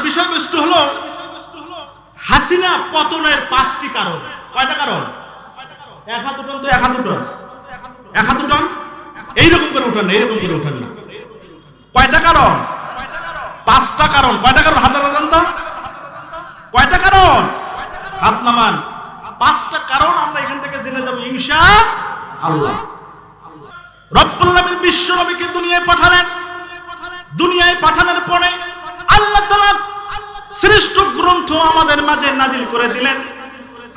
বিষয়বস্তু হলো হাসিনা পতনের 5টি কারণ। কয়টা কারণ? এক হাত উঠান তো, এক হাত উঠান, এক হাত উঠান, এইরকম করে উঠান না, এইরকম করে উঠান না। কয়টা কারণ? 5টা কারণ। কয়টা কারণ? হাত নামান তো। কয়টা কারণ? হাত নামান। 5টা কারণ আমরা এখান থেকে জেনে যাব ইনশাআল্লাহ। রব্বুল আলামিন বিশ্ব নবীকে দুনিয়ায় পাঠালেন। দুনিয়ায় পাঠানোর পরে আল্লাহ তাআলা শ্রেষ্ঠ গ্রন্থ আমাদের মাঝে নাজিল করে দিলেন।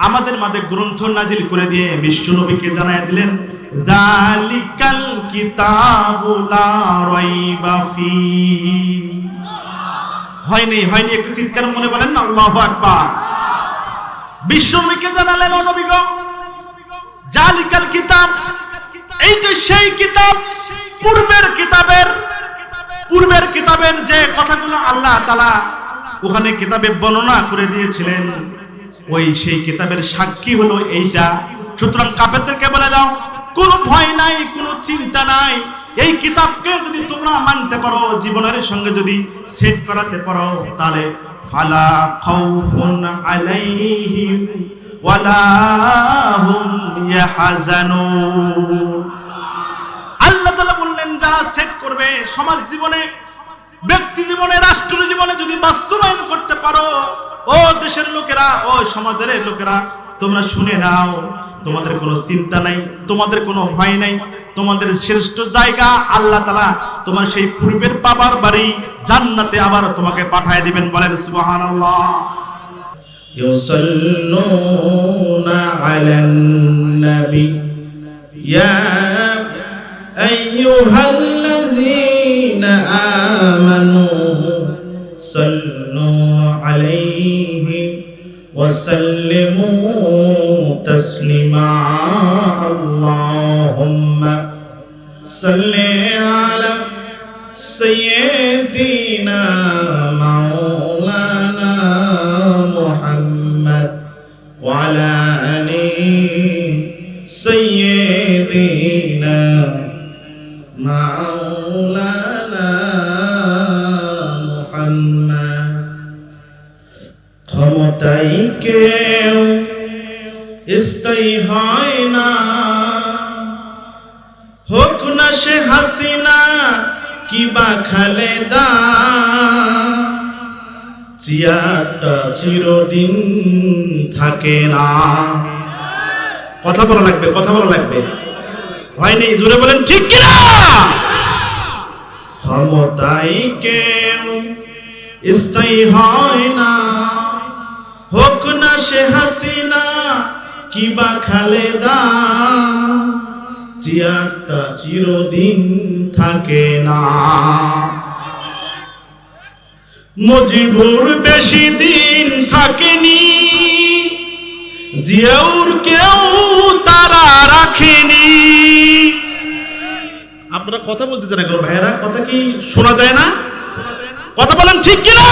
আমাদের মাঝে গ্রন্থ নাজিল করে দিয়ে বিশ্ব নবীকে জানায় দিলেন, যালিকাল কিতাবু লা রাইবা ফি। হয়নি একটু চিৎকার মনে বলেন না, আল্লাহু আকবার। বিশ্ব নবীকে জানালেন, ও নবী গো, যালিকাল কিতাব, এইটা সেই কিতাব, পূর্বের কিতাবের যে কথাগুলো আল্লাহ তাআলা ওখানে কিতাবে বর্ণনা করে দিয়েছিলেন, ওই সেই কিতাবের সাক্ষী হলো এইটা। সুতরাং কাফেরদেরকে বলে দাও, কোনো ভয় নাই, কোনো চিন্তা নাই। এই কিতাবকে যদি তোমরা মানতে পারো, জীবনের সঙ্গে যদি সেট করাতে পারো, তাহলে ফালা খাউফুন আলাইহিম ওয়ালা হুম ইয়াহজানুন। আল্লাহ তাআলা বললেন, যারা সেট করবে সমাজ জীবনে, ব্যক্তি জীবনে, রাষ্ট্র জীবনে যদি বাস্তবায়ন করতে পারো, ও দেশের লোকেরা, ও সমাজের লোকেরা, তোমরা শুনে নাও, তোমাদের কোনো চিন্তা নাই, তোমাদের কোনো ভয় নাই। তোমাদের শ্রেষ্ঠ জায়গা আল্লাহ তাআলা তোমার সেই পূর্বের বাবার বাড়ি জান্নাতে আবার তোমাকে পাঠিয়ে দিবেন। বলেন সুবহানাল্লাহ। ইউসাল্লুনা আলান নবী ইয়া আইয়ুহাল্লাযীনা আমানু সাল্লু আলাইহি ওয়া সাল্লিমু তাসলিমা। আল্লাহুম্মা সাল্লি আলা সাইয়্যিদিনা মাওলানা মুহাম্মদ ওয়া আলা আলি সাইয়্যিদিনা মাওলানা মুহাম্মদ। ক্ষমতাই কেউ স্থায়ী হয় না, হোক না সে হাসিনা কিবা খালেদা, চেয়ারটা চিরদিন থাকে না। কথা বলা লাগবে, কথা বলা লাগবে। হয়নি? জোরে বলেন ঠিক কিনা? ক্ষমতাই কেউ স্থায়ী হয় না, হোক না সে হাসিনা কিবা খালেদা, চেয়ারটা চিরদিন থাকে না। মুজিবুর বেশি দিন থাকেনি, জিয়াউর কেউ তারা রাখেনি। আপনারা কথা বলতেছেন না কেন ভাইয়েরা? কথা কি শোনা যায় না? কথা বলেন ঠিক কিনা?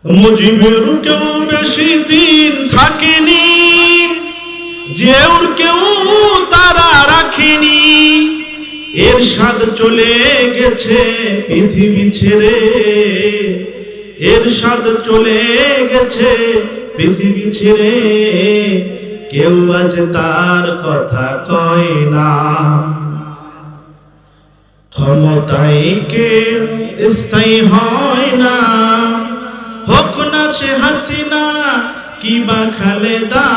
মুজিবুর কেউ বেশি দিন থাকেনি, জিয়াউর কেউ তারা রাখেনি। এরশাদ চলে গেছে পৃথিবী ছেড়ে, এরশাদ চলে গেছে পৃথিবী ছেড়ে, কেউ আছে তার কথা কয় না। ক্ষমতাই কেউ স্থায়ী হয় না, হোক না সে হাসিনা কিবা খালেদা,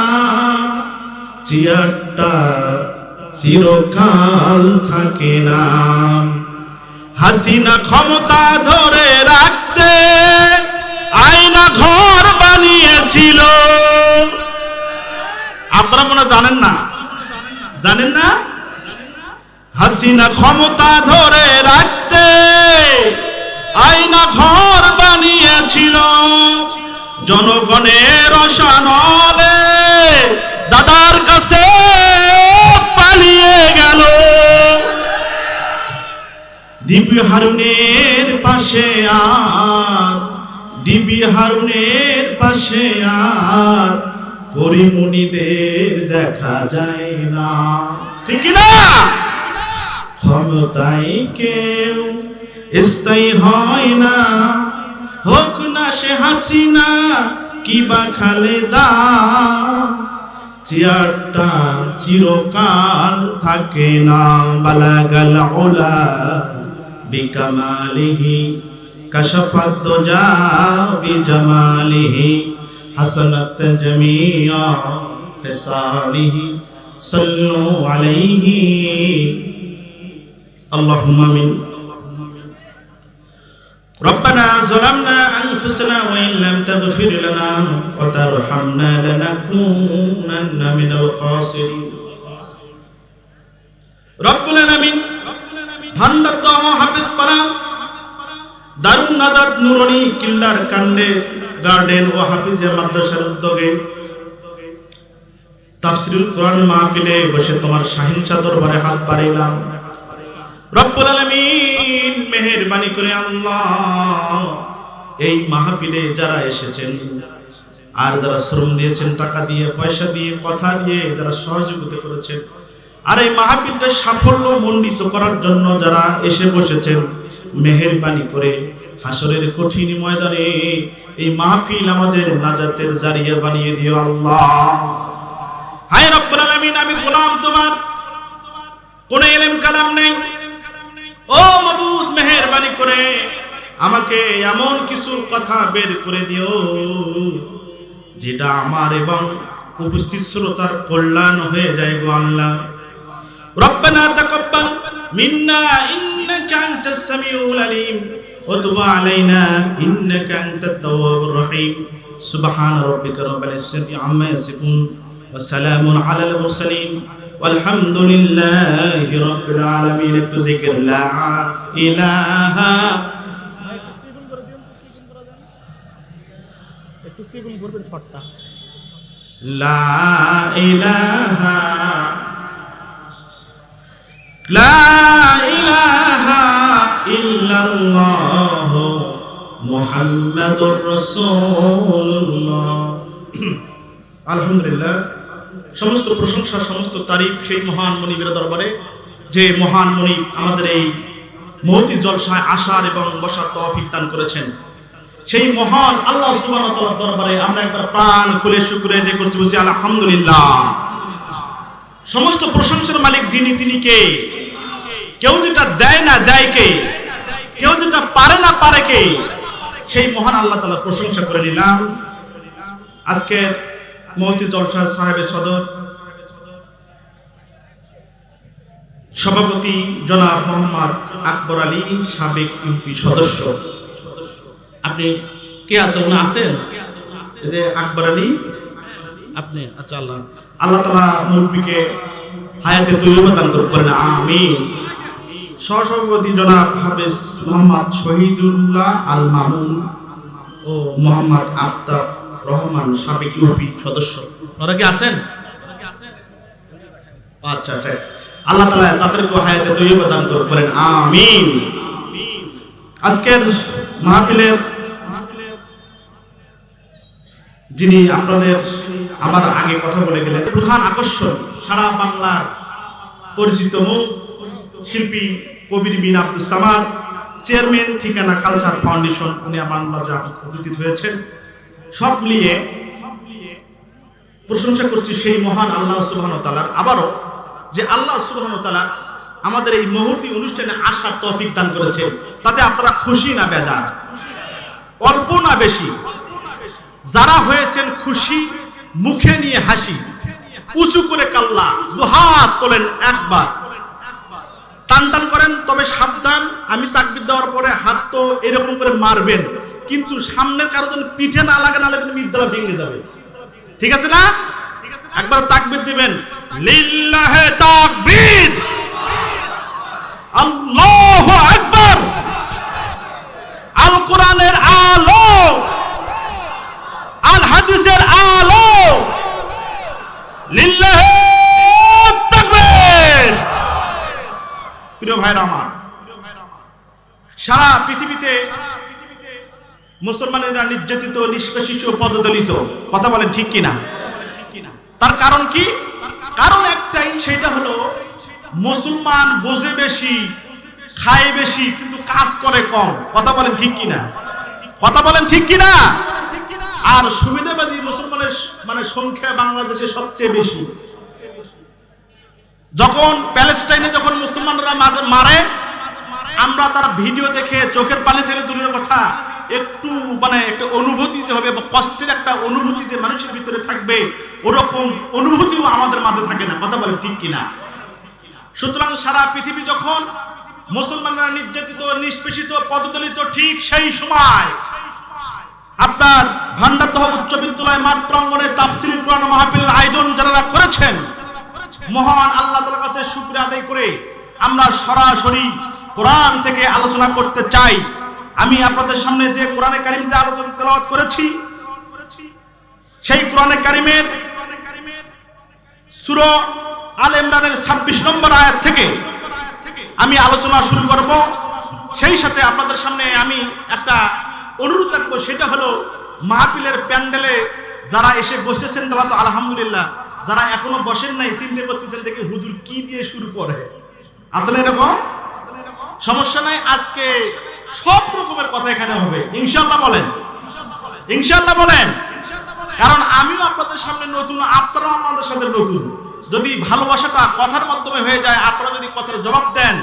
চেয়ারটা চিরকাল থাকে না। হাসিনা ক্ষমতা ধরে রাখতে আয়না ঘর বানিয়েছিল। আপনারা মনে জানেন না? জানেন না? হাসিনা ক্ষমতা ধরে রাখতে আয়না ঘর বানিয়েছিল। জনগণের রসানলে দাদার কাছে পালিয়ে গেল। ডিবি হারুনের পাশে আর, ডিবি হারুনের পাশে আর পরিমণিদের দেখা যায় না। ঠিক না? ক্ষমতাই কেউ স্থায়ী হয় না, হোক না সে হাসিনা কিবা খালেদা, চেয়ারটা চিরকাল থাকে না। বালাগাল উলা বিকামালিহি কাশাফাত দুজা বিজামালিহি হাসানাত জামিয়া খিসালিহি সাল্লু আলাইহি আল্লাহুম্মা আমিন। ربنا ظلمنا أنفسنا وإن لم تغفر لنا وترحمنا لنكونن من الخاسرين رب العالمين ভান্ডার হাফেজ পারা দারুন নাজাত নুরানি কিল্লার কান্ডে গার্ডেন ও হাফিজিয়া মাদ্রাসার উদ্যোগে তাফসীরুল কোরআন মাহফিলে বসে তোমার শাহিনশা দরবারে হাত বাড়াইলাম। রব্বুল আলামিন মেহেরবানি করে আল্লাহ এই মাহফিলে যারা এসেছেন আর যারা শ্রম দিয়েছেন, টাকা দিয়ে, পয়সা দিয়ে, কথা দিয়ে যারা সহযোগিতা করেছেন, আর এই মাহফিলটা সাফল্য মণ্ডিত করার জন্য যারা এসে বসেছেন, মেহেরবানি করে হাসরের কঠিন ময়দানে এই মাহফিল আমাদের নাজাতের জারিয়া বানিয়ে দিও আল্লাহ। হায় রব্বুল আলামিন, আমি গোলাম তোমার, কোন ইলম কালাম নেই। ও মাবুদ, মেহেরবানি করে আমাকে এমন কিছু কথা বের করে দিও যেটা আমার এবং উপস্থিত শ্রোতার কল্যাণ হয়ে যায় গো আল্লাহ। রব্বানা তাকাব্বাল মিন্না ইন্নাকা আনতাস সামিউল আলিম ওয়া তুব আলাইনা ইন্নাকা আনতাত তাওয়াবুর রহিম। সুবহান রাব্বিকা রাব্বিল ইজ্জাতি আম্মা ইয়াসিফুন ওয়া সালামুন আলাল মুরসালিন walhamdulillahi rabbil alamin। একটু জিকির লা ইলাহা, একটু সিগুল করবেন শর্টটা, লা ইলাহা লা ইলাহা ইল্লাল্লাহ মুহাম্মাদুর রাসূলুল্লাহ। আলহামদুলিল্লাহ, সমস্ত প্রশংসা, সমস্ত তারিফ সেই মহান মনিবের দরবারে, যে মহান মনিব আমাদের এই মহতি জলসায় আসার এবং বসার তৌফিক দান করেছেন। সেই মহান আল্লাহ সুবহানাহু ওয়া তাআলার দরবারে আমরা একবার প্রাণ খুলে শুকরিয়া আদায় করছি, বলছি আলহামদুলিল্লাহ। সমস্ত প্রশংসার মালিক যিনি, তিনি কে? কেউ যেটা দেয় না দেয় কে? কেউ যেটা পারে না পারে কে? সেই মহান আল্লাহ তাআলার প্রশংসা করে নিলাম। আজকে মহতি জলসার সাহেবের সদর সভাপতি জনাব মোহাম্মদ আকবর আলী, সাবেক ইউপি সদস্য। আপনি কে আছেন? উনি আছেন, এই যে আকবর আলী, আপনি? আচ্ছা, আল্লাহ আল্লাহ তাআলা মুরব্বিকে হায়াতে তৈয়বা দান করেন, আমিন। সহসভাপতি জনাব হাফেজ মোহাম্মদ শহীদুল্লাহ আল মামুন ও মোহাম্মদ আফতাব রহমান, সাবেক ইউপি সদস্য। ওরা কি আছেন? আচ্ছা আচ্ছা, আল্লাহ তাআলা তাদেরকে হায়াতে তৈয়বা দান করেন, আমিন। আজকের মাহফিলের যিনি আপনাদের আমার আগে কথা বলে গেলেন, প্রধান আকর্ষণ, সারা বাংলার পরিচিত মুখ, শিল্পী কবির বিন আব্দুস সামাদ, চেয়ারম্যান ঠিকানা কালচার ফাউন্ডেশন, উনি আমার মাঝে উপস্থিত হয়েছেন। সব মিলিয়ে প্রশংসা করছি সেই মহান আল্লাহ সুবহানাহু ওয়া তাআলার, আবারও যে আল্লাহ সুবহানাহু ওয়া তাআলা আমাদের এই মুহূর্তে অনুষ্ঠানে আসার তৌফিক দান করেছে। তাতে আপনারা খুশি না বেজার? অল্প না বেশি? যারা হয়েছেন খুশি, মুখে নিয়ে হাসি, উঁচু করে কাল্লা, দুহাত তোলেন একবার, টান টান করেন। তবে সাবধান, আমি তাকবীর দেওয়ার পরে হাত তো এরকম করে মারবেন, কিন্তু সামনের কারো যেন পিঠে না লাগে, নাহলে মিদ্দা ভেঙে যাবে। ঠিক আছে না? একবার তাকবীর দিবেন, লিল্লাহে তাকবীর, আল্লাহু আকবার। আল কোরআনের আলো, আল হাদিসের আলো, লিল্লাহে তাকবীর। প্রিয় ভাইরা আমার, সারা পৃথিবীতে মুসলমানেরা নির্যাতিত, নিষ্পেষিত, পদদলিত। কথা বলেন ঠিক কিনা? তার কারণ কি? কারণ একটাই, সেটা হলো মুসলমান বোঝে বেশি, খায় বেশি কিন্তু কাজ করে কম। কথা বলেন ঠিক কিনা? কথা বলেন ঠিক কিনা? আর সুবিধাবাদী মুসলমানের মানে সংখ্যা বাংলাদেশে সবচেয়ে বেশি। যখন প্যালেস্টাইনে যখন মুসলমানরা মারে, আমরা তার ভিডিও দেখে চোখের পানি থেকে দূরের কথা একটু মানে একটা অনুভূতি যে হবে, কষ্টের একটা অনুভূতি যে মানুষের ভিতরে থাকবে, ওরকম অনুভূতিও আমাদের মাঝে থাকে না। কথা বলেন ঠিক কিনা? সুতরাং সারা পৃথিবী যখন মুসলমানরা নির্যাতিত, নিষ্পেষিত, পদদলিত, ঠিক সেই সময় আপনার ভান্ডারদহ উচ্চ বিদ্যালয় মাঠ প্রাঙ্গণে তাফসীর কোরআন মাহফিলের আয়োজন যারা করেছেন, মহান আল্লাহ তাআলার কাছে শুকরিয়া আদায় করে আমরা সরাসরি কোরআন থেকে আলোচনা করতে চাই। আমি আপনাদের সামনে যে কোরআনে কারিমটা আলোচনা তেলাওয়াত করেছি, সেই কোরআনে কারিমের সূরা আলে ইমরানের 26 নম্বর আয়াত থেকে আমি আলোচনা শুরু করব। সেই সাথে আপনাদের সামনে আমি একটা অনুরোধ রাখবো, সেটা হলো মাহফিলের প্যান্ডেলে যারা এসে বসেছেন তারা তো আলহামদুলিল্লাহ, যারা এখনো বসেন নাই চিন্তা করতেছেন দেখে হুজুর কি দিয়ে শুরু করে। আসলে এরকম সমস্যা নাই, আজকে সব রকমের কথা এখানে হবে ইনশাআল্লাহ। বলেন ইনশাআল্লাহ বলেন, কারণ আমিও আপনাদের সামনে নতুন, আপনারাও আমাদের সাথে নতুন। যদি ভালোবাসাটা কথার মাধ্যমে হয়ে যায়, আপনারা যদি কথার জবাব দেন,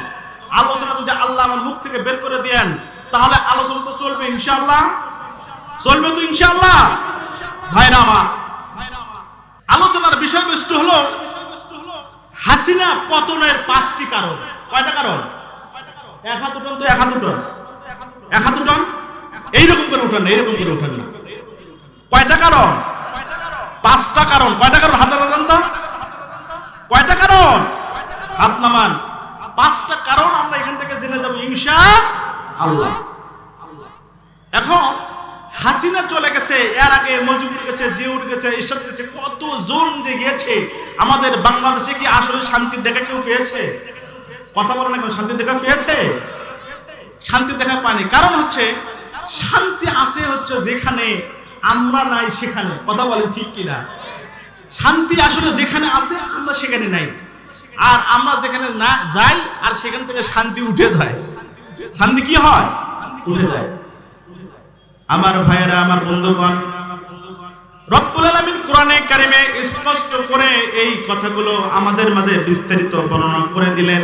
আলোচনা যদি আল্লাহ আমার মুখ থেকে বের করে দেন, তাহলে আলোচনা তো চলবে ইনশাআল্লাহ, চলবে তো ইনশাআল্লাহ। ভাইরা আমার, আলোচনার বিষয়বস্তু হলো হাসিনা পতনের 5টি কারণ। কয়টা কারণ? এক হাত উঠান তো, এক হাত উঠান, এক হাত উঠান, এইরকম করে উঠান না, এইরকম করে উঠান না। কয়টা কারণ? 5টা কারণ। কয়টা কারণ? হাত উঠান তো। কয়টা কারণ? হাত নামান। 5টা কারণ আমরা এখান থেকে জেনে যাব ইনশাআল্লাহ। এখন হাসিনা চলে গেছে, এর আগে মুজিবুর গেছে, জিয়াউর গেছে, এরশাদ গেছে, কতজন যে গিয়েছে। আমাদের বাংলাদেশে কি আসলে শান্তির দেখা কেউ পেয়েছে? কথা বলেন না, শান্তির দেখা পেয়েছে? শান্তির দেখা পায়নি। কারণ হচ্ছে শান্তি আছে হচ্ছে যেখানে আমরা নাই সেখানে। কথা বলেন ঠিক কিনা? শান্তি আসলে যেখানে আছে আমরা সেখানে নাই, আর আমরা যেখানে না যাই আর সেখান থেকে শান্তি উঠে যায়। শান্তি কি হয়? উঠে যায়। আমার ভাইয়েরা, আমার বন্ধুগণ, রব্বুল আলামিন কোরআনে কারিমে স্পষ্ট করে এই কথাগুলো আমাদের মাঝে বিস্তারিত বর্ণনা করে দিলেন।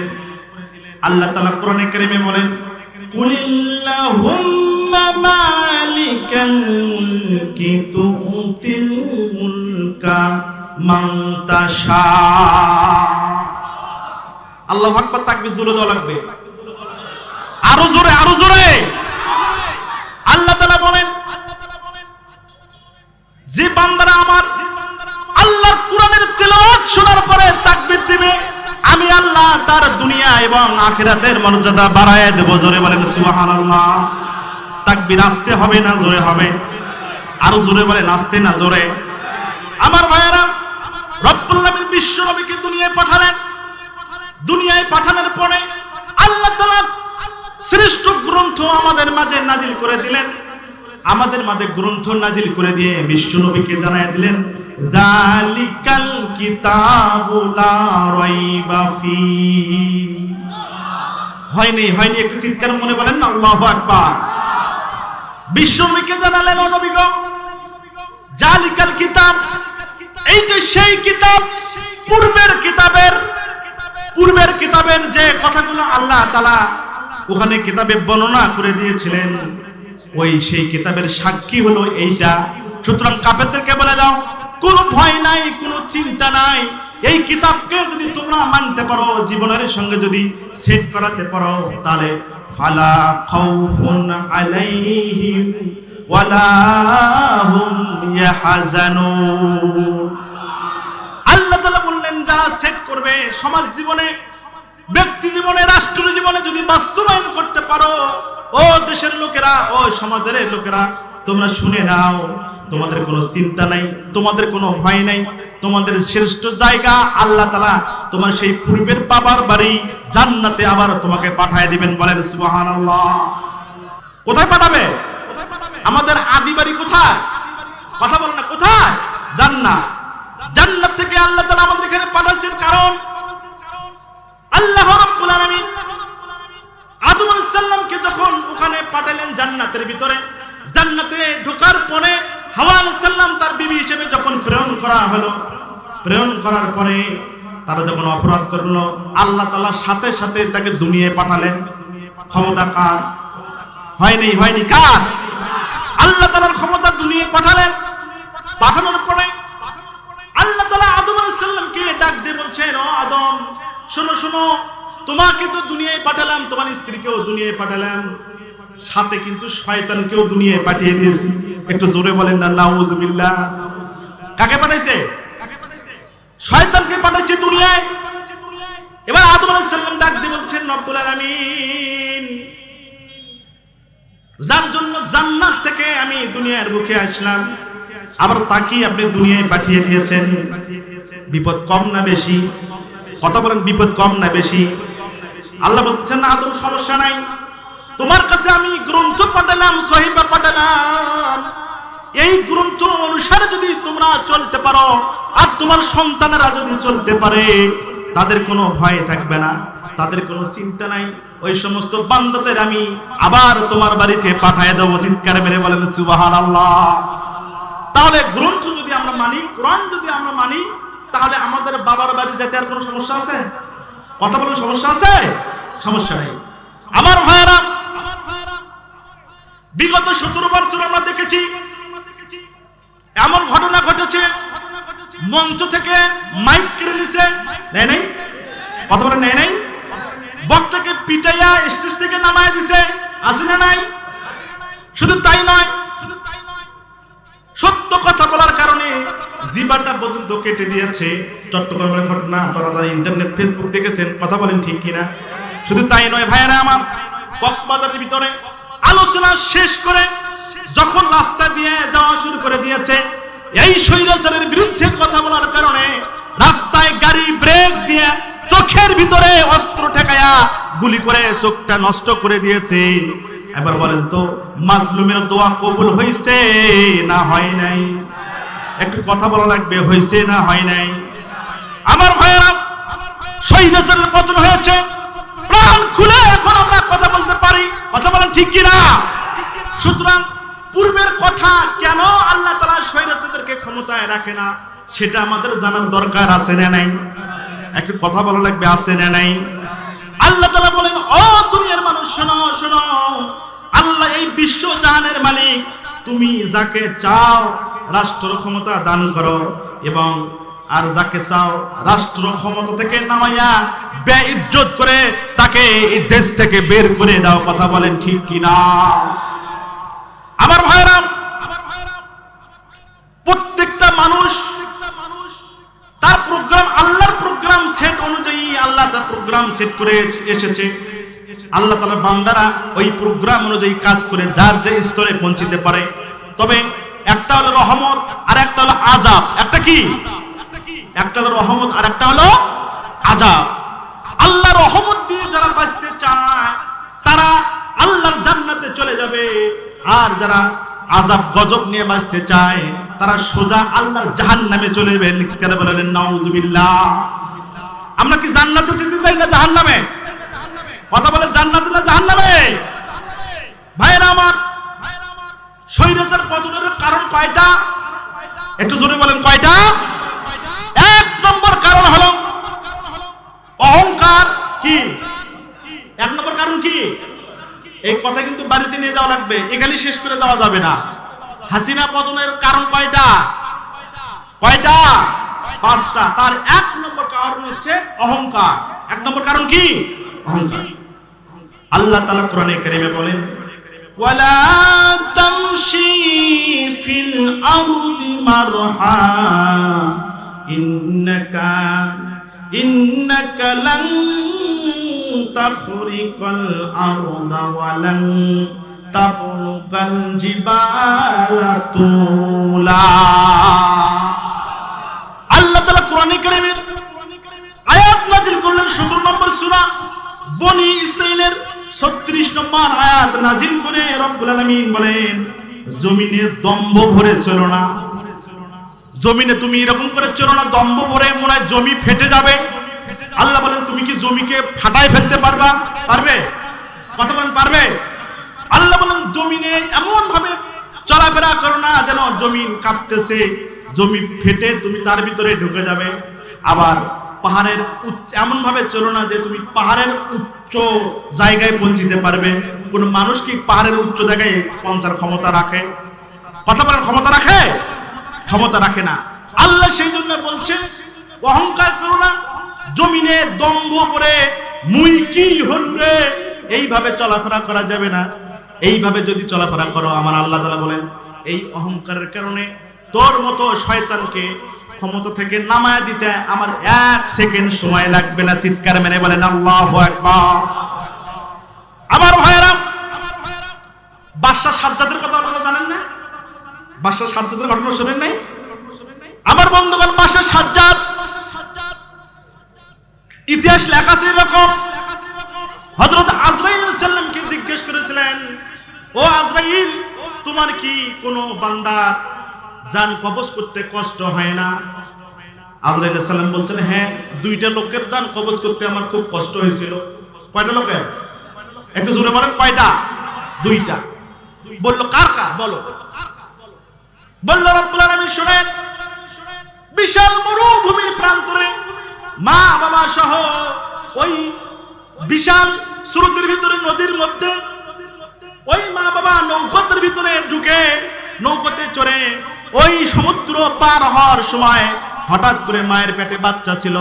আল্লাহ তাআলা কোরআনে কারিমে বলেন, কুলিল্লাহুম্মা মালিকাল মুলকি তুতিল মুলকা মান তাশা। আল্লাহু আকবার, তাকবীর জোরে দেওয়া লাগবে, আরো জোরে, আরো জোরে। আল্লাহ তাআলা বলেন, যে বান্দারা আমার আল্লাহর কোরআনের তেলাওয়াত শোনার পরে তাকবীর দিবে, আমি আল্লাহ তার দুনিয়া এবং আখিরাতের মর্যাদা বাড়ায় দেব। জোরে বলেন সুবহানাল্লাহ। তাকবীর আস্তে হবে না জোরে হবে? আরো জোরে বলেন, আস্তে না জোরে? আমার ভাইয়েরা, রব্বুল আলামিন বিশ্ব নবীকে দুনিয়ায় পাঠালেন। দুনিয়ায় পাঠানোর পরে আল্লাহ তাআলা শ্রেষ্ঠ গ্রন্থ আমাদের মাঝে নাজিল করে দিলেন। আমাদের মাঝে গ্রন্থ নাজিল করে দিয়ে বিশ্ব নবীকে জানায় দিলেন, যালিকাল কিতাবু লা রাইবা ফি। হয়নি, হয়নি, একটু চিৎকার মনে বলেন না, আল্লাহু আকবার। বিশ্ব নবীকে জানালেন, ও নবী গো, যালিকাল কিতাব, এইটা সেই কিতাব, পূর্বের কিতাবের যে কথাগুলো আল্লাহ তাআলা ওখানে কিতাবে বর্ণনা করে দিয়েছিলেন, ওই সেই কিতাবের সাক্ষী হলো এইটা। সুতরাং কাফেরদেরকে বলে দাও, কোনো ভয় নাই, কোনো চিন্তা নাই। এই কিতাবকে যদি তোমরা মানতে পারো, জীবনের সঙ্গে যদি সেট করাতে পারো, তাহলে ফালা খাউফুন আলাইহিম ওয়ালা হুম ইয়াহজানুন। আল্লাহ তাআলা বললেন, যারা সেট করবে সমাজ জীবনে, ব্যক্তি জীবনে, রাষ্ট্র জীবনে যদি বাস্তবায়ন করতে পারো, ও দেশের লোকেরা, ও সমাজের লোকেরা, তোমরা শুনে নাও, তোমাদের কোনো চিন্তা নাই, তোমাদের কোনো ভয় নাই। তোমাদের শ্রেষ্ঠ জায়গা আল্লাহ তাআলা তোমার সেই পূর্বের বাবার বাড়ি জান্নাতে আবার তোমাকে পাঠায় দিবেন। বলেন সুবহানাল্লাহ। কোথায় পাঠাবে? আমাদের আদি বাড়ি কোথায়? কথা বলেন না, কোথায়? জান্নাত। জান্নাত থেকে আল্লাহ তাআলা আমাদের এখানে পাঠাচ্ছেন, কারণ আল্লাহ রাব্বুল আলামিন আলাইহিস সাল্লামকে যখন ওখানে পাঠালেন জান্নাতের ভিতরে, জান্নাতে ঢোকার পরে হাওয়া আলাইহিস সালাম তার বিবি হিসেবে যখন প্রেরণ করা হলো, প্রেরণ করার পরে তারা যখন অপরাধ করলো, আল্লাহ তাআলা সাথে সাথে তাকে দুনিয়ায় পাঠালেন। ক্ষমতা কার? হয়নি কার? আল্লাহ তাআলার ক্ষমতা দুনিয়ায় পাঠালেন। পাঠানোর পরে আল্লাহ তাআলা আদম আলাইহিস সালামকে ডাক দিয়ে বলছেন, ও আদম, শোনো শোনো, তোমাকে তো দুনিয়ায় পাঠালাম, তোমার স্ত্রীকেও দুনিয়ায় পাঠালাম, সাথে কিন্তু শয়তানকেও দুনিয়ায় পাঠিয়ে দিয়েছি। একটু জোরে বলেন না নাউজুবিল্লাহ। কাকে পাঠাইছে? শয়তানকে পাঠাইছে দুনিয়ায়। এবার আদম আলাইহিস সালাম ডাক দিয়ে বলছেন, রব্বুল আলামিন, যার জন্য জান্নাত থেকে আমি দুনিয়ার বুকে আসলাম, আবার তাকেই আপনি দুনিয়ায় পাঠিয়ে দিয়েছেন। বিপদ কম না বেশি? কথা বলেন, বিপদ কম না বেশি? আল্লাহ বলছেন, আদম সমস্যা নাই, তোমার কাছে আমি গ্রন্থ পাঠালাম, সহিফা পাঠালাম, এই গ্রন্থ অনুসারে যদি তোমরা চলতে পারো আর তোমার সন্তানেরা যদি চলতে পারে, তাদের কোনো ভয় থাকবে না, তাদের কোনো চিন্তা নাই। ওই সমস্ত বান্দাদের আমি আবার তোমার বাড়িতে পাঠিয়ে দেবো। চিৎকার মেরে বলেন সুবহানাল্লাহ। তাহলে গ্রন্থ যদি আমরা মানি, কোরআন যদি আমরা মানি, তাহলে আমাদের বাবার বাড়ি যেতে আর কোনো সমস্যা আছে? কথা বলেন, সমস্যা আছে? সমস্যা নেই। আমার ভাইরা, বিগত 17 বছর আমরা দেখেছি এমন ঘটনা ঘটেছে, মঞ্চ থেকে মাইক কেড়ে নিছে, নেই নাই? কথা বলেন, নেই নাই? বক্তাকে পিটাইয়া স্টেজ থেকে নামায় দিছে, আছে না নাই? শুধু তাই নয়, সত্য কথা বলার কারণে জিবাটা পর্যন্ত কেটে দিয়েছে। চট্টগ্রামের ঘটনা আপনারা যারা ইন্টারনেট ফেসবুক দেখেছেন, কথা বলেন ঠিক কিনা? শুধু তাই নয় ভাইয়েরা আমার, কক্সবাজারের ভিতরে আলোচনা শেষ করে যখন রাস্তা দিয়ে যাওয়া শুরু করে দিয়েছে, এই স্বৈরাচারের বিরুদ্ধে কথা বলার কারণে রাস্তায় গাড়ি ব্রেক দিয়ে চোখের ভিতরে অস্ত্র ঠেকায়া গুলি করে চোখটা নষ্ট করে দিয়েছে। এবার বলেন তো, মাজলুমের দোয়া কবুল হয়েছে না হয় নাই? একটু কথা বলা লাগবে, হয়েছে না হয় নাই? আমার ভাইয়েরা, স্বৈরাচারের পতন হয়েছে, প্রাণ খুলে এখন আমরা কথা বলতে পারি। কথা বলেন ঠিক কিনা? সুতরাং পূর্বের কথা কেন আল্লাহ তাআলা স্বৈরাচারদেরকে ক্ষমতায় রাখে না, সেটা আমাদের জানার দরকার আছে না নাই? একটু কথা বলা লাগবে, আছে না নাই? আল্লাহ তাআলা বলেন, ও দুনিয়ার মানুষ শোনো শোনো, আল্লাহ এই বিশ্ব জাহানের মালিক, তুমি যাকে চাও রাষ্ট্র ক্ষমতা দান করো, এবং আর যাকে চাও রাষ্ট্র ক্ষমতা থেকে নামাইয়া বেইজ্জত করে তাকে এই দেশ থেকে বের করে দাও। কথা বলেন ঠিক কিনা? আমার ভাইরা, প্রত্যেকটা মানুষ তার প্রোগ্রাম, আল্লাহর প্রোগ্রাম সেট অনুযায়ী আল্লাহ তার প্রোগ্রাম সেট করে এসেছে। আল্লাহ তাআলার বান্দারা ওই প্রোগ্রাম অনুযায়ী কাজ করে যার যে স্তরে পৌঁছতে পারে। তবে একটা হলো রহমত আর একটা হলো আযাব। একটা কি? একটা হলো রহমত আর একটা হলো আযাব। আল্লাহ রহমত দিয়ে যারা বাঁচতে চায় তারা আল্লাহর জান্নাতে চলে যাবে, আর যারা আযাব গজব নিয়ে বাঁচতে চায় তারা সোজা আল্লাহর জাহান্নামে চলে যাবে। লিখতে বলেন নাউজুবিল্লাহ। আমরা কি জান্নাতে যেতে চাই না জাহান্নামে? কথা বলেন, জান্নাতে না জাহান্নামে? ভাইরা আমার, স্বৈরাচার পতনের কারণ কয়টা? একটু জোরে বলেন, কয়টা? এক নম্বর কারণ হলো অহংকার। কি এক নম্বর কারণ? কি? এই কথা কিন্তু বাড়িতে নিয়ে যাওয়া লাগবে, এখানে শেষ করে যাওয়া যাবে না। হাসিনা পতনের কারণ কয়টা? কয়টা? 5টা। তার এক নম্বর কারণ হচ্ছে অহংকার। এক নম্বর কারণ কি? অহংকার। আল্লাহ তাআলা কোরআনে কারীমে বলেন, ওয়ালা তামশি ফিল আরদি মারহা ইন্নাকা লান তাখরিকাল আরদা ওয়া লান তাবলুগাল জিবালা তুলা। আল্লাহ তাআলা কোরআনে কারীমের আয়াত নাযিল করলেন 17 নম্বর সূরা বনি ইসরাঈলের 36 নম্বর আয়াত নাযিল করে রব্বুল আলামিন বলেন, জমিনে দম্ভ ভরে চলো না। জমিনে তুমি এরকম করে চলো না দম্ভ ভরে, মনে হয় জমি ফেটে যাবে। আল্লাহ বলেন, তুমি কি জমিকে ফাটায় ফেলতে পারবে? কথা বলেন পারবে? আল্লাহ বলেন জমিনে এমন ভাবে চলাফেরা করো না যেন জমিন কাঁপতেছে, জমি ফেটে তুমি তার ভিতরে ঢুকে যাবে। আবার পাহাড়ের এমন ভাবে চলো না যে তুমি পাহাড়ের উচ্চ জায়গায় পৌঁছিতে পারবে। কোন মানুষ কি পাহাড়ের উচ্চ জায়গায় পৌঁছার ক্ষমতা রাখে? কথা বলার ক্ষমতা রাখে? ক্ষমতা রাখে না। আল্লাহ সেই জন্য বলছে অহংকার করো না, জমিনে দম্ভ করে মুই কি হলে এইভাবে চলাফেরা করা যাবে না। এইভাবে যদি চলাফেরা করো, আমার আল্লাহ তাআলা বলেন এই অহংকারের কারণে তোর মতো শয়তানকে ক্ষমতা থেকে নামায় দিতে আমার 1 সেকেন্ড সময় লাগবে না। চিৎকার মেরে বলেন আল্লাহু আকবার। আমার ভাইয়েরা, বাদশাহ সাজ্জাদের কথা আপনারা জানেন না? বাদশাহ সাজ্জাদের ঘটনা শুনেন নাই? আমার বন্ধুগণ, বাদশাহ সাজ্জাদ ইতিহাস লেখা আছে এরকম, হযরত আজরাইল সাল্লামকে জিজ্ঞেস করেছিলেন, ও আজরাইল, তোমার কি কোনো বান্দার জান কবজ করতে কষ্ট হয় না? আজরাইল সাল্লাম বলছেন, হ্যাঁ, 2টা লোকের জান কবজ করতে আমার খুব কষ্ট হয়েছিল। কয়টা লোকের? একটু জোরে বলেন, কয়টা? 2টা। বললো কার কার? বলো। বলল রব্বুল আলামিন, শুনেন, বিশাল মরুভূমির প্রান্তরে মা বাবা সহ ওই বিশাল স্রোতের ভিতরে, নদীর মধ্যে ওই মা বাবা নৌকার ভিতরে ঢুকে নৌকাতে চড়ে ওই সমুদ্র পার হওয়ার সময় হঠাৎ করে মায়ের পেটে বাচ্চা ছিল,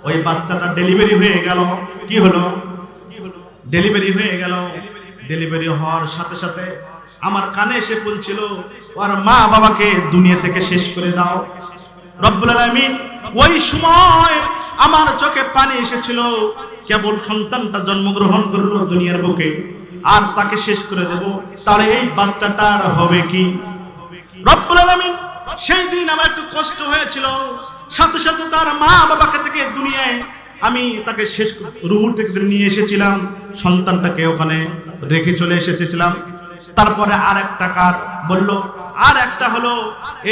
ওই বাচ্চাটা ডেলিভারি হয়ে গেল। কি হলো? ডেলিভারি হয়ে গেল। ডেলিভারি হওয়ার সাথে সাথে আমার কানে এসে পৌঁছিল, আর মা বাবাকে দুনিয়া থেকে শেষ করে দাও। রব্বুল আলামিন ওই সময় আমার চোখে পানি এসেছিল, কেবল সন্তানটা জন্মগ্রহণ করলো দুনিয়ার বুকে, আর তাকে শেষ করে দেব, তাহলে এই বাচ্চাটার হবে কি? রব্বুল আলামিন সেই দিন আমার একটু কষ্ট হয়েছিল, সাথে সাথে তার মা বাবাকে থেকে দুনিয়ায় আমি তাকে শেষ রুহু থেকে নিয়ে এসেছিলাম, সন্তানটাকে ওখানে রেখে চলে এসেছিলাম। তারপরে আর একটা কার বলল, আর একটা হলো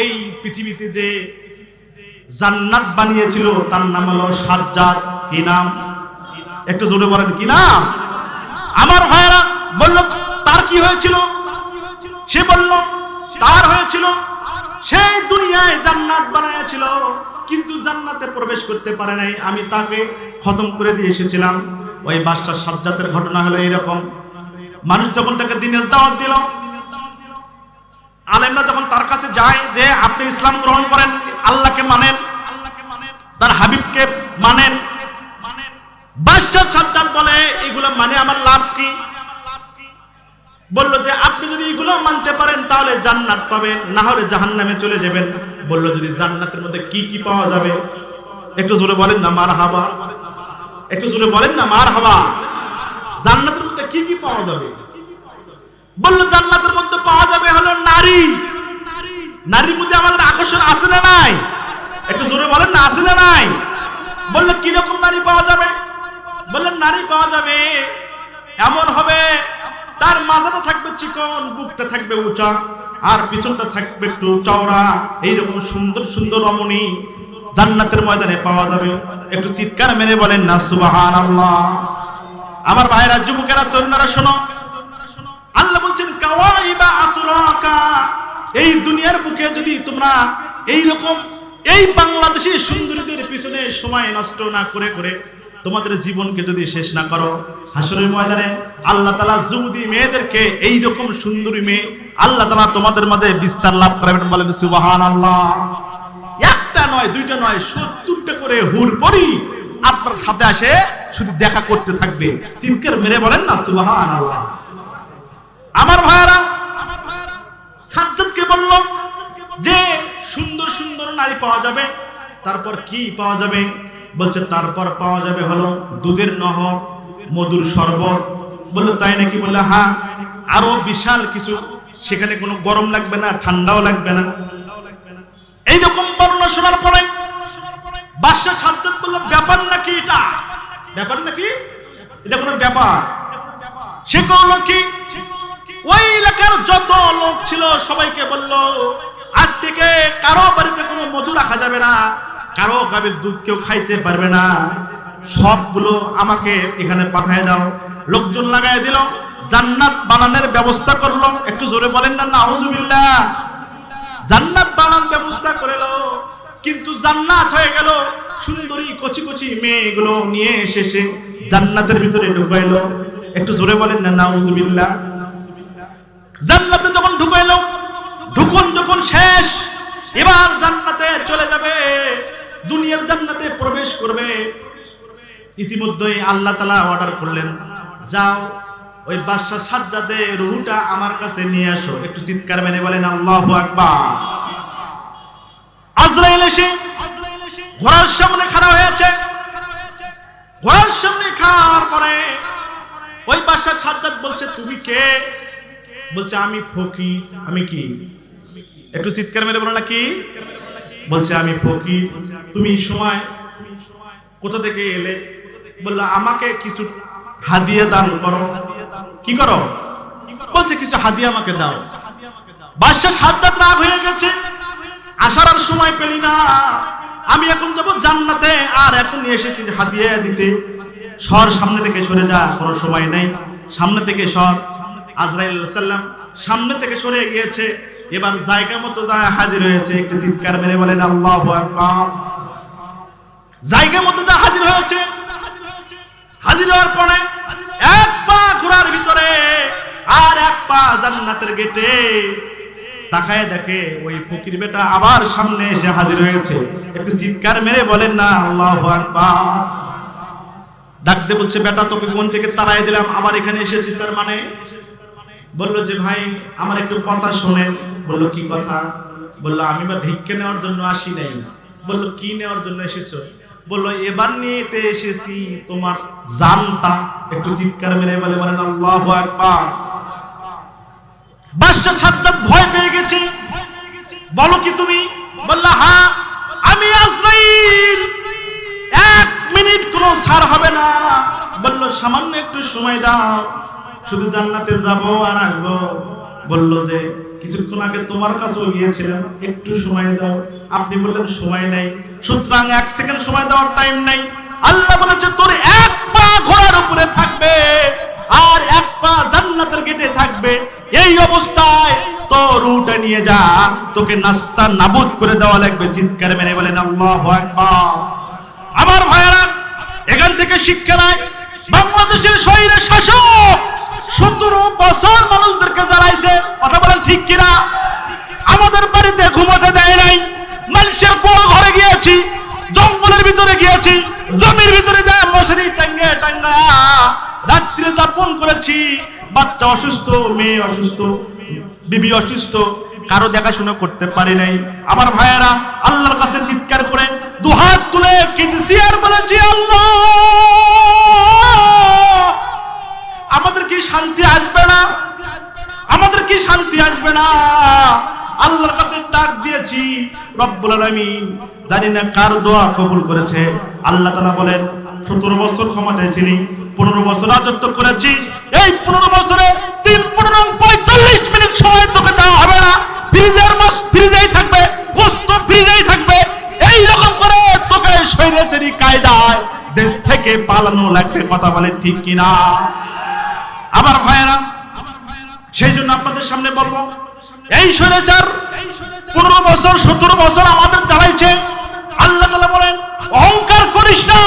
এই পৃথিবীতে যে জান্নাত বানিয়েছিল তার নাম হলো সাজ্জাদ। কি নাম? একটু জোরে বলেন, কি নাম? আমার ভাইরা বলল, তার কি হয়েছিল? সে বলল তার হয়েছিল সেই দুনিয়ায় জান্নাত বানায়াছিল, কিন্তু জান্নাতে প্রবেশ করতে পারে নাই, আমি তাকে খতম করে দিয়ে এসেছিলাম। ওই বাদশাহ সাজ্জাদের ঘটনা হলো এইরকম, মানুষ যখন তাকে দ্বীনের দাওয়াত দিল, আলেমরা যখন তার কাছে যায় যে আপনি ইসলাম গ্রহণ করেন, আল্লাহকে মানেন, তার হাবিবকে মানেন, বাদশাহ সাজ্জাদ বলে এগুলো মানে আমার লাভ কি? বলল যে আপনি যদি এগুলো মানতে পারেন তাহলে জান্নাত পাবেন, না হলে জাহান্নামে চলে যাবেন। বলল যদি জান্নাতের মধ্যে কি কি পাওয়া যাবে? একটু জোরে বলেন না মারহাবা, একটু জোরে বলেন না মারহাবা। জান্নাতের মধ্যে কি কি পাওয়া যাবে? বলল জান্নাতের মধ্যে পাওয়া যাবে হলো নারী। নারীর মধ্যে আমাদের আকর্ষণ আছে না নাই? একটু জোরে বলেন না, আছে না নাই? বলল কি রকম নারী পাওয়া যাবে? বললেন নারী পাওয়া যাবে এমন হবে, তার মাথাটা থাকবে চিকন, বুকটা থাকবে উঁচা, আর পিছনটা থাকবে একটু চওড়া। এইরকম সুন্দর সুন্দর রমণী জান্নাতের ময়দানে পাওয়া যাবে। একটু চিৎকার মেরে বলেন না সুবহানাল্লাহ। আমার ভাইরা, যুবকেরা, তরুণরা শোনো, আল্লাহ বলছেন কাওয়াইবা আতরাকা, এই দুনিয়ার বুকে যদি তোমরা এইরকম এই বাংলাদেশি সুন্দরীদের পিছনে সময় নষ্ট না করে করে তোমাদের জীবনকে যদি শেষ না করো, হাসরের ময়দানে আল্লাহ তাআলা যুবতী মেয়েদেরকে এইরকম সুন্দরী মেয়ে আল্লাহ তাআলা তোমাদের মাঝে বিস্তার লাভ করাবেন। বলেন সুবহানাল্লাহ। একটা নয়, 2টা নয়, 70টা করে হুর পরি আপনার সাথে আসে শুধু দেখা করতে থাকবে। চিৎকার মেরে বলেন না সুবহানাল্লাহ। আমার ভাইরা, সাজ্জাদকে বলল যে সুন্দর সুন্দর নারী পাওয়া যাবে, তারপর কি পাওয়া যাবে? বলছে তারপর পাওয়া যাবে হলো দুধের নহর, মধুর শরবত। বলল তাই নাকি? বললে হ্যাঁ, আরো বিশাল কিছু, সেখানে কোনো গরম লাগবে না, ঠান্ডাও লাগবে না। এইরকম বর্ণনা শোনার পরে বাদশাহ সাজ্জাদ বলল ব্যাপার নাকি এটা? ব্যাপার নাকি? এটা কোনো ব্যাপার? সে করলো কি? ওই এলাকার যত লোক ছিল সবাইকে বলল আজ থেকে কারো বাড়িতে কোনো মধু রাখা যাবে না, কারো গাভীর দুধ কেউ খাইতে পারবে না। সবগুলো আমাকে এখানে পাঠিয়ে দাও। লোকজন লাগাই দিল, জান্নাত বানানোর ব্যবস্থা করলো। একটু জোরে বলেন না নাউজুবিল্লাহ। জান্নাত বানানোর ব্যবস্থা করলো, কিন্তু জান্নাত হয়ে গেল সুন্দরী কচি কচি মেয়েগুলো নিয়ে এসে জান্নাতের ভিতরে ঢুকাইলো। একটু জোরে বলেন না নাউজুবিল্লাহ। জান্নাতে যখন ঢুকাইলো, ঢুকন যখন শেষ, এবার জান্নাতে চলে যাবে, দুনিয়ার জান্নাতে প্রবেশ করবে। ইতিমধ্যে আল্লাহ তাআলা অর্ডার করলেন, যাও ওই বাদশা সাজ্জাদের রূহটা আমার কাছে নিয়ে আসো। একটু চিৎকার মেরে বলেন আল্লাহু আকবার। আজরাইল এসে ঘোড়ার সামনে খাড়া হয়েছে। ঘোড়ার সামনে খাড়ার পরে ওই বাদশা সাজ্জাদ বলছে, তুমি কে? বলছে, আমি ফকির। আমি কি? একটু চিৎকার মেরে বলো না কি? বলছে, আমি ফকির। তুমি সময় কোথা থেকে এলে? বললো, আমাকে কিছু হাদিয়া দান করো। কি করো? বলছে, কিছু হাদিয়া আমাকে দাও। বাদশা সাজ্জাদ রাগ হয়ে গেছে, আসার আর সময় পেলি না, আমি এখন যাব জান্নাতে, আর এখন নিয়ে এসেছি হাদিয়া দিতে। সর, সামনে থেকে সরে যা, কোনো সময় নেই, সামনে থেকে সর। আজরাইল আলাইহিস সালাম সামনে থেকে সরে গিয়েছে, এবার জায়গা মতো যায় হাজির হয়েছে। একটু চিৎকার মেরে বলেন আল্লাহু আকবার। জায়গা মতো যা হাজির হয়েছে। হাজির হওয়ার পরে এক পা ঘোড়ার ভিতরে আর এক পা জান্নাতের গেটে। তাকায় দেখে ওই ফকির বেটা আবার সামনে এসে হাজির হয়েছে। একটু চিৎকার মেরে বলেন না আল্লাহু আকবার। ডাকতে বলছে, বেটা তোকে কোন থেকে তাড়াই দিলাম, আবার এখানে এসেছিস তার মানে? বললো যে, ভাই আমার একটু কথা শোনেন। বললো, কি কথা? বললো, আমি বা ভিক্ষে নেওয়ার জন্য আসি নাই। বললো, কি নেওয়ার জন্য এসেছো? বললো, এবার নিতে এসেছি তোমার জানটা। একটু চিৎকার মেরে বলেন আল্লাহু আকবার। বাদশা সাজ্জাদ ভয় পেয়ে গেছে। বলো কি তুমি? বললো, হ্যাঁ আমি আজরাইল, 1 মিনিট কোনো ছাড় হবে না। বললো, সামান্য একটু সময় দাও, শুধু জান্নাতে যাব আর আসবো। বলল যে, কিছুক্ষণ আগে তোমার কাছেও গিয়েছিলাম, একটু সময় দাও। আপনি বললেন সময় নাই, সুতরাং 1 সেকেন্ড সময় দেওয়ার টাইম নাই। আল্লাহ বলেছে, তোর 1 পা ঘোড়ার উপরে থাকবে আর 1 পা জান্নাতের গেটে থাকবে। এই অবস্থায় তোর রুটা নিয়ে যা, তোকে নাস্তা নাবুদ করে দেওয়া লাগবে। চিৎকার মেরে বলেন আল্লাহু আকবার। আমার ভাইয়েরা, এখান থেকে শিক্ষা নাই। বাংলাদেশের স্বৈরা শাসক 17 বছর মানুষদেরকে জ্বালাইছে। কথা বলেন ঠিক কিনা? আমাদের বাড়িতে ঘুমাতে দেয় নাই, মানুষের কোল ঘরে গিয়েছি, জঙ্গলের ভিতরে গিয়েছি, জমির ভিতরে যা মশারি টাঙ্গা টাঙ্গা রাত্রে যাপন করেছি। বাচ্চা অসুস্থ, মেয়ে অসুস্থ, বিবি অসুস্থ, কারো দেখাশোনা করতে পারি নাই। আমার ভাইয়েরা, আল্লাহর কাছে চিৎকার করে দুহাত তুলে কেঁদেছি আর বলেছি, আল্লাহ আমাদের কি শান্তি আসবে না? আমাদের কি শান্তি আসবে না? আল্লাহর কাছে ডাক দিয়েছি। রব্বুল আলামিন জানি না কার দোয়া কবুল করেছে। আল্লাহ তাআলা বলেন, 17 বছর ক্ষমতায় ছিলি, 15 বছর রাজত্ব করেছি। এই 15 বছরে 45 মিনিট সময় তোকে দেওয়া হবে না। ফ্রিজের মাছ ফ্রিজেই থাকবে, গোশত ফ্রিজেই থাকবে। এই রকম করে তোকে স্বৈরাচারী কায়দায় দেশ থেকে পালানো লাগবে। কথা বলেন ঠিক কিনা? আমার ভাইয়েরা, সেই জন্য আপনাদের সামনে বলবো, এই স্বৈরাচার 15 বছর 17 বছর আমাদের চালাইছে। আল্লাহ তাআলা বলেন, অহংকার করিস না,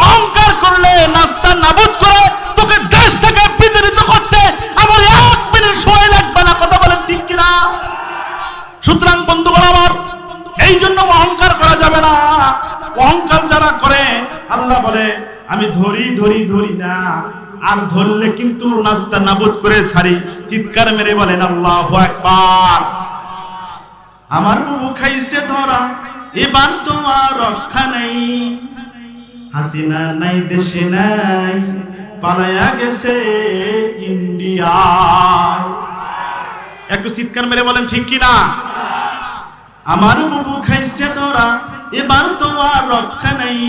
অহংকার করলে নাস্তা নাবুদ করে তোকে দেশ থেকে বিতাড়িত করতে আমার 1 মিনিট সময় লাগবে না। কথা বলেন ঠিক কিনা? সুতরাং বন্ধুগণ আমার, এই জন্য অহংকার করা যাবে না। অহংকার যারা করে, আল্লাহ বলে, আমি ধরি না, আর ধরলে কিন্তু নাস্তা নাবুদ করে ছাড়ি। চিৎকার মেরে বলেন আল্লাহু আকবার। আমার বুবু খাইছে ধরা, এবার তোমার রক্ষা নাই। হাসিনা নাই দেশে নাই, পালায়া গেছে ইন্ডিয়া। একটু চিৎকার মেরে বলেন ঠিক কিনা? আমার বুবু খাইছে ধরা, এবার তোমার রক্ষা নাই।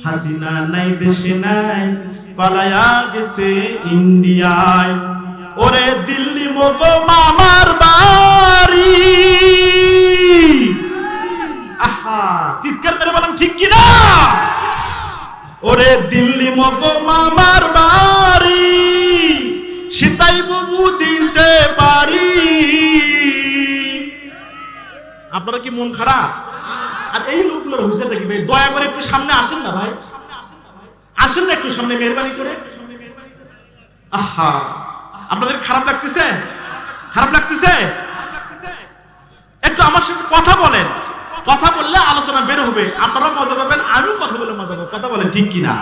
হাসিনা নাই দেশে নাই, পালায়া গেছে ইন্ডিয়ায়। ওরে দিল্লি মোগো মামার বাড়ি। আহা, চিৎকার মেরে বলেন ঠিক কিনা? ওরে দিল্লি মগো মামার বাড়ি সীতাই বুবু দিছে পারি। আপনারা কি মন খারাপ? আর এই লোকগুলোর হুইসেলটা কি ভাই? দয়া করে একটু সামনে আসেন না ভাই, আসেন না একটু সামনে মেহরবানি করে। আহা, আপনাদের খারাপ লাগতেছে? খারাপ লাগতেছে? একটু আমার সাথে কথা বলেন, কথা বললে আলোচনা বের হবে, আপনারাও মজা পাবেন, আমিও কথা বলে মজা পাবো। কথা বলেন ঠিক কিনা?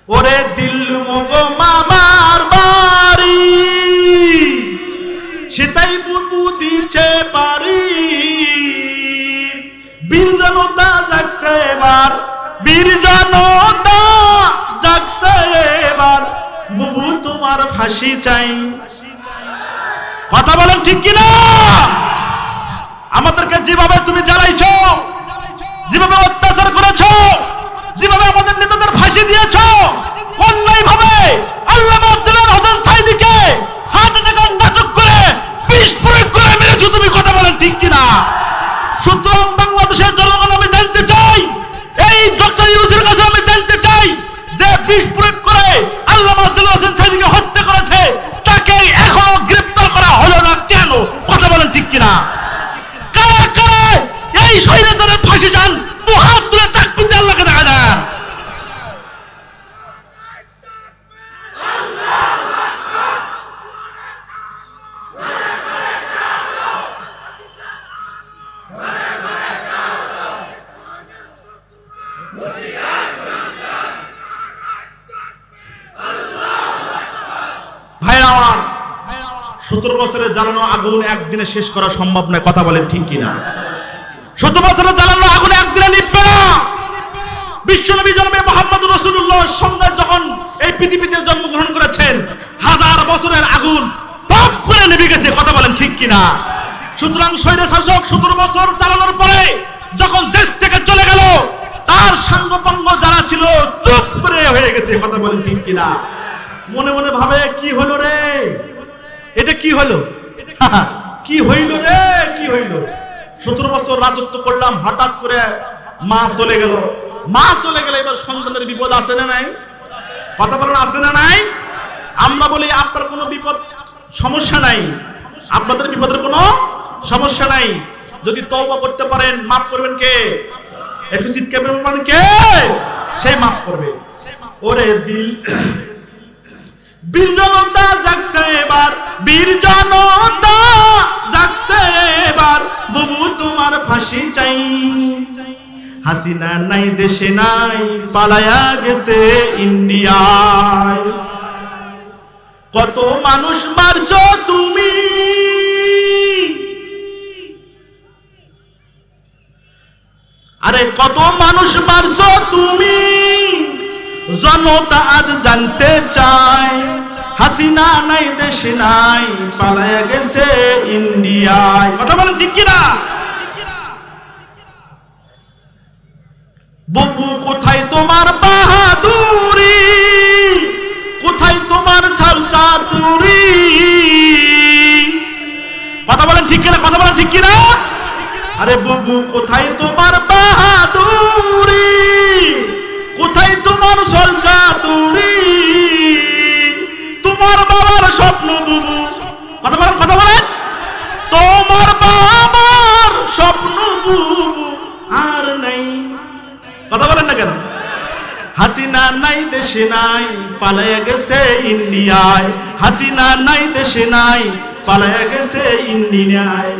ওরে দিল্লি মগো মামার বাড়ি সেটাই বুবু দিছে পারি। বীর জনতা জাগছে এবার, বীর জনতা জাগছে এবার, বুবু তোমার ফাঁসি চাই। কথা বলেন ঠিক কিনা? আমাদেরকে যেভাবে তুমি জ্বালাইছো, যেভাবে অত্যাচার করেছো, যেভাবে আমাদের নেতাদের ফাঁসি দিয়েছো, অন্যায় ভাবে আল্লামা আব্দুল্লাহ হোসেন সাঈদীকে হাত থেকে নাটক করে বিষ প্রয়োগ করে মেরেছো তুমি। কথা বলেন ঠিক কিনা? সুতরাং বাংলাদেশের জনগণ আমি জানতে চাই, এই ডক্টর ইউনূসের কাছে আমি জানতে চাই যে বিষ প্রয়োগ করে আল্লামা আব্দুল্লাহ হোসেন সাঈদীকে হত্যা করেছে, তাকে এখনো গ্রেফতার করা হলো না কেন? কথা বলেন ঠিক কিনা? কারা কারা এই স্বৈরাচারের ফাঁসি চান? তো হাত তুলে তাকবীর দিয়ে আল্লাহকে দেখা দেন। ভাইরা আমার, 17 বছরের জ্বালানো আগুন একদিনে শেষ করা সম্ভব নয়। কথা বলেন ঠিক কিনা? 17 বছরের জ্বালানো আগুন একদিনে নিভবে না। বিশ্বনবী জনাবে মুহাম্মদ রাসূলুল্লাহ সঙ্গে যখন এই পৃথিবীতে জন্মগ্রহণ করেছেন, 1000 বছরের আগুন টপ করে নিভে গেছে। কথা বলেন ঠিক কিনা? সুতরাং স্বৈর শাসক 17 বছর চালানোর পরে যখন দেশ থেকে চলে গেল, তার সাঙ্গপাঙ্গ যারা ছিল চুপ করে হয়ে গেছে। কথা বলেন ঠিক কিনা? মনে মনে ভাবে কি হলো রে, এটা কি হলো, কি হইল রে, কি হইল? 17 বছর রাজত্ব করলাম, হঠাৎ করে মা চলে গেল। মা চলে গেলে এবার সন্তানের বিপদ আছে না নাই? কথা বলেন আছে না নাই? আমরা বলি আপনার কোনো বিপদ সমস্যা নাই, আপনাদের বিপদের কোনো সমস্যা নাই। যদি তওবা করতে পারেন, মাফ করবেন কে? একটু চিৎকার করে বলবেন কে? সেই মাফ করবে। ওরে দিল বীর জনতা জাগছে এবার, বীর জনতা জাগছে এবার, বুবু তোমার ফাঁসি চাই। হাসিনা নাই দেশে নাই, পালায়া গেছে ইন্ডিয়ায়। কত মানুষ মারছো তুমি, আরে কত মানুষ মারছো তুমি, জনতা আজ জানতে চায়। হাসিনা নাই দেশে নাই, পালায়া গেছে ইন্ডিয়ায়। কথা বলেন ঠিক কিনা? বুবু কোথায় তোমার বাহাদুরি, কোথায় তোমার চাতুরি? কথা বলেন ঠিক কিনা? কথা বলেন ঠিক কিনা? আরে বুবু কোথায় তোমার বাহাদুরি, কোথায় তোমার চাতুরি? তোমার বাবার স্বপ্ন বুবু, কথা বলেন, কথা বলেন, তোমার বাবার স্বপ্ন বুবু আর নাই। কথা বলেন না কেন? হাসিনা নাই দেশে নাই, পালায়া গেছে ইন্ডিয়ায়। হাসিনা নাই দেশে নাই, পালায়া গেছে ইন্ডিয়ায়।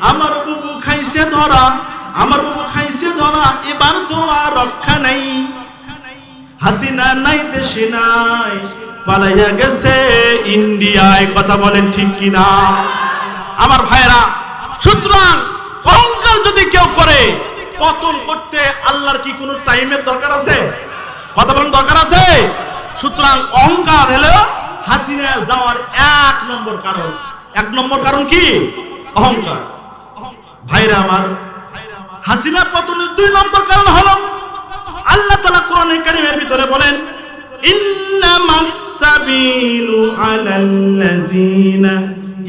আমার বুবু খাইছে ধরা, আমার বুবু খাইছে ধরা, এবার তো আর রক্ষা নাই। হাসিনা নাই দেশে নাই, পালাইয়া গেছে ইন্ডিয়ায়। কথা বলেন ঠিক কিনা? আমার ভাইরা, সুতরাং অহংকার যদি কেউ করে, পতন করতে আল্লাহর কি কোনো টাইমের দরকার আছে? কথা বলেন দরকার আছে? সুতরাং অহংকার হলো হাসিনা যাওয়ার 1 নম্বর কারণ। 1 নম্বর কারণ কি? অহংকার। ভাইরা আমার, হাসিনা পতনের 2 নম্বর কারণ হলো আল্লাহ তাআলা কোরআনে কারীমের ভিতরে বলেন, ইন্নামাস সাবিলু আলাল্লাযিনা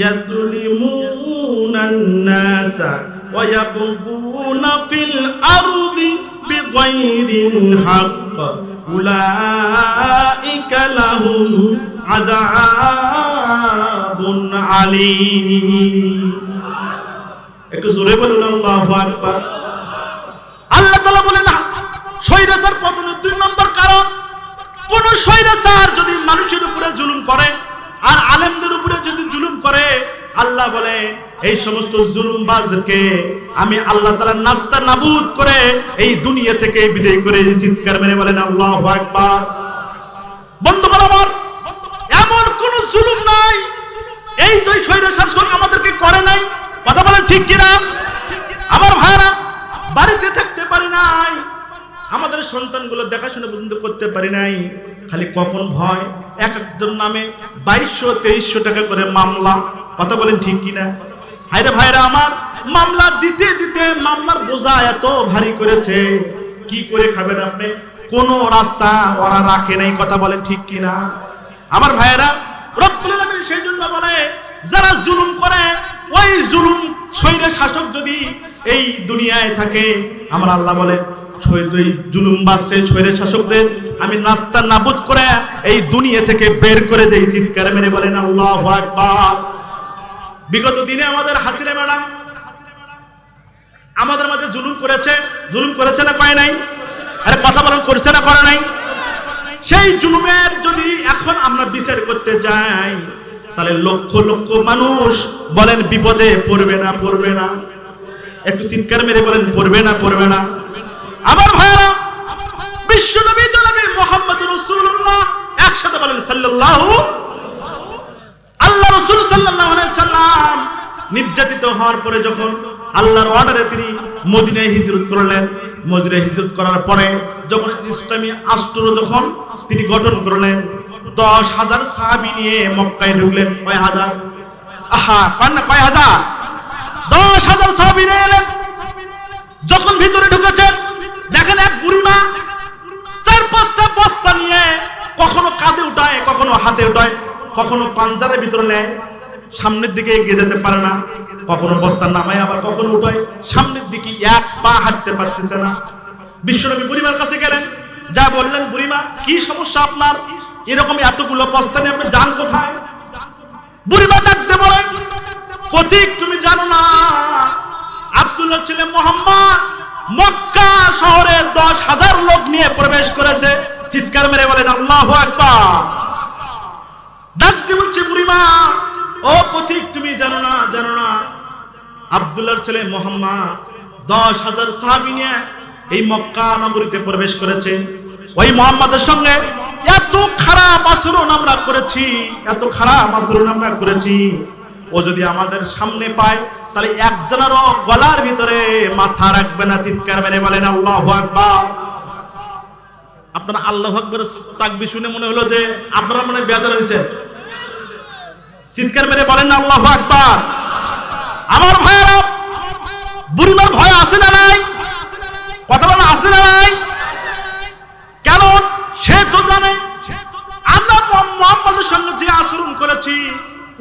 ইয়াযলিমুনান নাসা ওয়া ইয়াবগুনা ফিল আরদি বিগাইরিল হক উলাইকা লাহুম আযাবুন আলীম। একটু জোরে বলুন আল্লাহু আকবার। আল্লাহ তাআলা বলেন স্বৈরাচার পতনের 2 নম্বর কারণ, কোন স্বৈরাচার যদি মানুষের উপরে জুলুম করে আর আলেমদের উপরে যদি জুলুম করে, আল্লাহ বলে এই সমস্ত জুলুমবাজদেরকে আমি আল্লাহ তাআলা নাস্তা নাবুদ করে এই দুনিয়া থেকে বিদায় করে দিই। চিৎকার মেরে বলেন আল্লাহু আকবার। বন্ধুগণ আমার, এমন কোন জুলুম নাই এই দুই স্বৈরাচার আমাদেরকে করে নাই। কথা বলেন ঠিক কিনা? আমার ভাইরা, বাড়িতে থাকতে পারি নাই, আমাদের সন্তানগুলো দেখাশোনা পর্যন্ত করতে পারি নাই, খালি কখন ভয় এক একজন নামে 2200-2300 টাকা করে মামলা। কথা বলেন ঠিক কিনা? হায়রে ভাইরা আমার, মামলা দিতে দিতে মামলার বোঝা এত ভারী করেছে, কি করে খাবেন আপনি? কোন রাস্তা ওরা রাখে নাই। কথা বলেন ঠিক কিনা? আমার ভাইরা, রব্বুল আলামিন সেই জন্য বলে যারা জুলুম করে, ওই জুলুম স্বৈর শাসক যদি এই দুনিয়ায় থাকে, আমার আল্লাহ বলেন জুলুমবাজ স্বৈর শাসকদের আমি নাস্তা নাবুদ করে এই দুনিয়া থেকে বের করে দেই। চিৎকার মেরে বলেন আল্লাহু আকবার। বিগত দিনে আমাদের হাসিনা ম্যাডাম আমাদের মাঝে জুলুম করেছে না করে নাই? আরে কথা বলেন, করেছে না করে নাই? সেই জুলুমের যদি এখন আমরা বিচার করতে যাই, তাহলে লক্ষ লক্ষ মানুষ বলেন বিপদে পড়বে না? একটু চিৎকার মেরে বলেন পড়বে না? আমার ভাইরা, বিশ্বনবী জনাবে মুহাম্মদ রাসূলুল্লাহ, একসাথে বলেন সাল্লাল্লাহু। আল্লাহ রাসূল সাল্লাল্লাহু আলাইহি সাল্লাম নির্যাতিত হওয়ার পরে যখন আল্লাহর অর্ডারে তিনি মদিনায় হিজরত করলেন, মদিনায় হিজরত করার পরে যখন ইসলামী রাষ্ট্র যখন তিনি গঠন করলেন, 10,000 সাহাবী নিয়ে মক্কায় ঢুকলেন। কয় হাজার? কয় হাজার? 10,000 সাহাবী নিয়ে এলেন। যখন ভিতরে ঢুকেছেন, দেখেন এক বুড়িমা 4-5টা বস্তা নিয়ে কখনো কাঁধে উঠায়, কখনো হাতে উঠায়, কখনো পাঞ্জারের ভিতরে নেয়, সামনের দিকে এগিয়ে যেতে পারে না, কখনো বস্তা নামায় আবার কখনো উঠায়, সামনের দিকে এক পা হাঁটতে পারতেছে না। বিশ্বনবী বুড়িমার কাছে গেলেন, যা বললেন, বুড়িমা কি সমস্যা আপনার? এরকম এতগুলো বস্তা নিয়ে আপনি যান কোথায়? বুড়িমা ডাকতে বলেন, পথিক তুমি জানো না আব্দুল্লাহর ছেলে মুহাম্মদ মক্কা শহরে 10,000 লোক নিয়ে প্রবেশ করেছে। চিৎকার মেরে বলেন আল্লাহু আকবার। ডাকতে বলছে বুড়িমা, ও পথিক তুমি জানো না আব্দুল্লাহর ছেলে মুহাম্মদ 10,000 সাহাবী নিয়ে এই মক্কা নগরীতে প্রবেশ করেছে। ওই মুহাম্মাদের সঙ্গে এত খারাপ আচরণ আমরা করেছি, ও যদি আমাদের সামনে পায় তাহলে একজনেরও গলার ভিতরে মাথা রাখবে না। চিৎকার মেরে বলেন আল্লাহু আকবার। আপনারা আল্লাহু আকবার তাকবীর শুনে মনে হলো যে আপনারা মনে বেজার হয়েছে। চিৎকার মেরে বলেন আল্লাহু আকবার। আমার ভাইরা, বুড়িমার ভয় আছে না নাই? কথা বলেন আছে না নাই? কেন? সে তো জানে আমরা মুহাম্মাদের সঙ্গে যে আচরণ করেছি,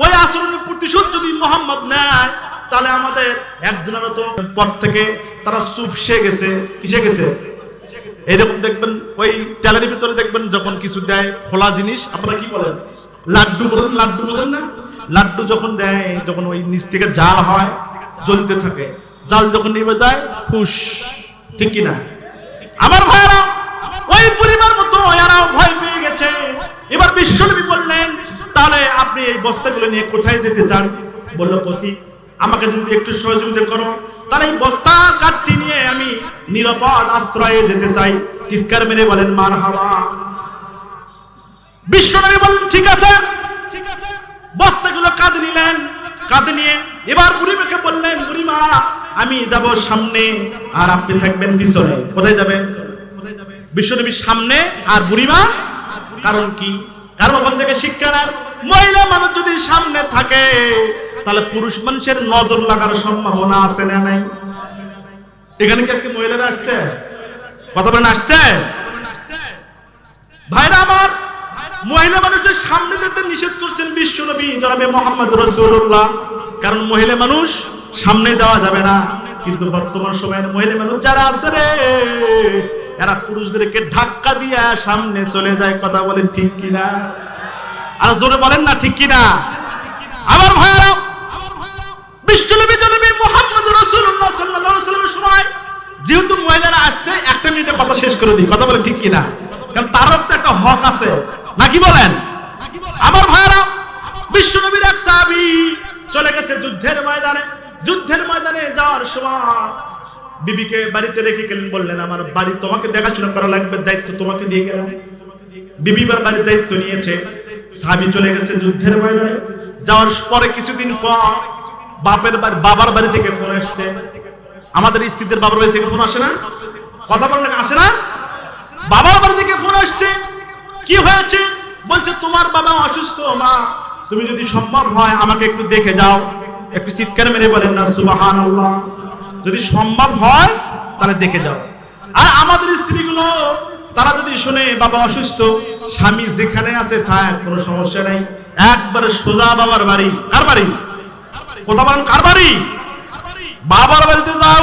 ওই আচরণের প্রতিশোধ যদি মুহাম্মদ নেয়, তাহলে আমাদের একজনেরও তো পর থেকে তারা চুপসে গেছে। কিসে গেছে? এরকম দেখবেন ওই তেলের ভিতরে দেখবেন যখন কিছু দেয় খোলা জিনিস, আপনারা কি বলেন? লাড্ডু বলেন। লাড্ডু বোঝেন না? লাড্ডু যখন দেয়, যখন ওই নিচ থেকে জাল হয়, জ্বলতে থাকে, জাল যখন নিভে যায় ফুস, ঠিক কিনা? আমার ভাইরা, ওই পরিবার মতো এরাও ভয় পেয়ে গেছে। এবার বিশ্বনবী বললেন, তাহলে আপনি এই বস্তাগুলো নিয়ে কোথায় যেতে চান? বলল, পথিক আমাকে যদি একটু সহযোগিতা করো, তাহলে এই বস্তা কাঠটি নিয়ে আমি নিরাপদ আশ্রয়ে যেতে চাই। চিৎকার মেরে বলেন মারহাবা। বিশ্বনবী বললেন ঠিক আছে। বস্তাগুলো কাঁধে নিলেন, কাঁধে নিয়ে এবার বুড়িমাকে বললেন, বুড়িমা আমি যাব সামনে আর আপনি থাকবেন পিছনে। কোথায় যাবেন? বিশ্বনবী সামনে আর বুড়িমা। কারণ কি? কারণ ওখান থেকে শিক্ষা নেন, মহিলা মানুষ যদি সামনে থাকে তাহলে পুরুষ মানুষের নজর লাগার সম্ভাবনা আছে না নাই? এখানে কি আজকে মহিলারা আসছে? কথা বলেন আসছে? ভাইরা আমার, মহিলা মানুষের সামনে যেতে নিষেধ করছেন বিশ্বনবী জনাবে মুহাম্মদ রাসূলুল্লাহ, কারণ মহিলা মানুষ সামনে যাওয়া যাবে না। কিন্তু বর্তমান সময়ের মহিলা মানুষ যারা আছে রে, এরা পুরুষদেরকে ধাক্কা দিয়ে সামনে চলে যায়। কথা বলেন ঠিক কিনা? আর জোরে বলেন না ঠিক কিনা? আমার ভাইরা, বিশ্বনবী জনাবে মুহাম্মদ রাসূলুল্লাহ সাল্লাল্লাহু আলাইহি ওয়াসাল্লামের সময় যেহেতু মহিলারা আসছে, একটা মিনিটে কথা শেষ করে দিই। কথা বলেন ঠিক কিনা? কারণ তারও তো একটা হক আছে, নাকি বলেন? আমার ভাইরা, বিশ্বনবীর এক সাহাবী চলে গেছে যুদ্ধের ময়দানে। যুদ্ধের ময়দানে যাওয়ার সময় বিবিকে বাড়িতে রেখে গেলেন, বললেন আমার বাড়ি তোমাকে দেখাশোনা করা লাগবে, দায়িত্ব তোমাকে দিয়ে গেলাম। বিবি বাড়ির দায়িত্ব নিয়েছে। সাহাবী চলে গেছে যুদ্ধের ময়দানে। যাওয়ার পরে কিছুদিন পর বাবার বাড়ি থেকে ফোন আসছে। আমাদের স্ত্রীদের বাবার বাড়ি থেকে ফোন আসে না? কথা বলেন, আসে না? বাবার বাড়ি থেকে ফোন আসছে। কি হয়েছে? বলছে তোমার বাবা অসুস্থ মা, তুমি যদি সম্ভব হয় আমাকে একটু দেখে যাও। একটু চিৎকার মেরে বলেন না সুবহানাল্লাহ। যদি সম্ভব হয় তাহলে দেখে যাও। আর আমাদের স্ত্রীগুলো তারা যদি শুনে বাবা অসুস্থ, স্বামী যেখানে আছে থাক, কোনো সমস্যা নাই, একবারে সোজা বাবার বাড়ি। কার বাড়ি? কথা বলেন, কার বাড়ি? বাবার বাড়িতে যাও।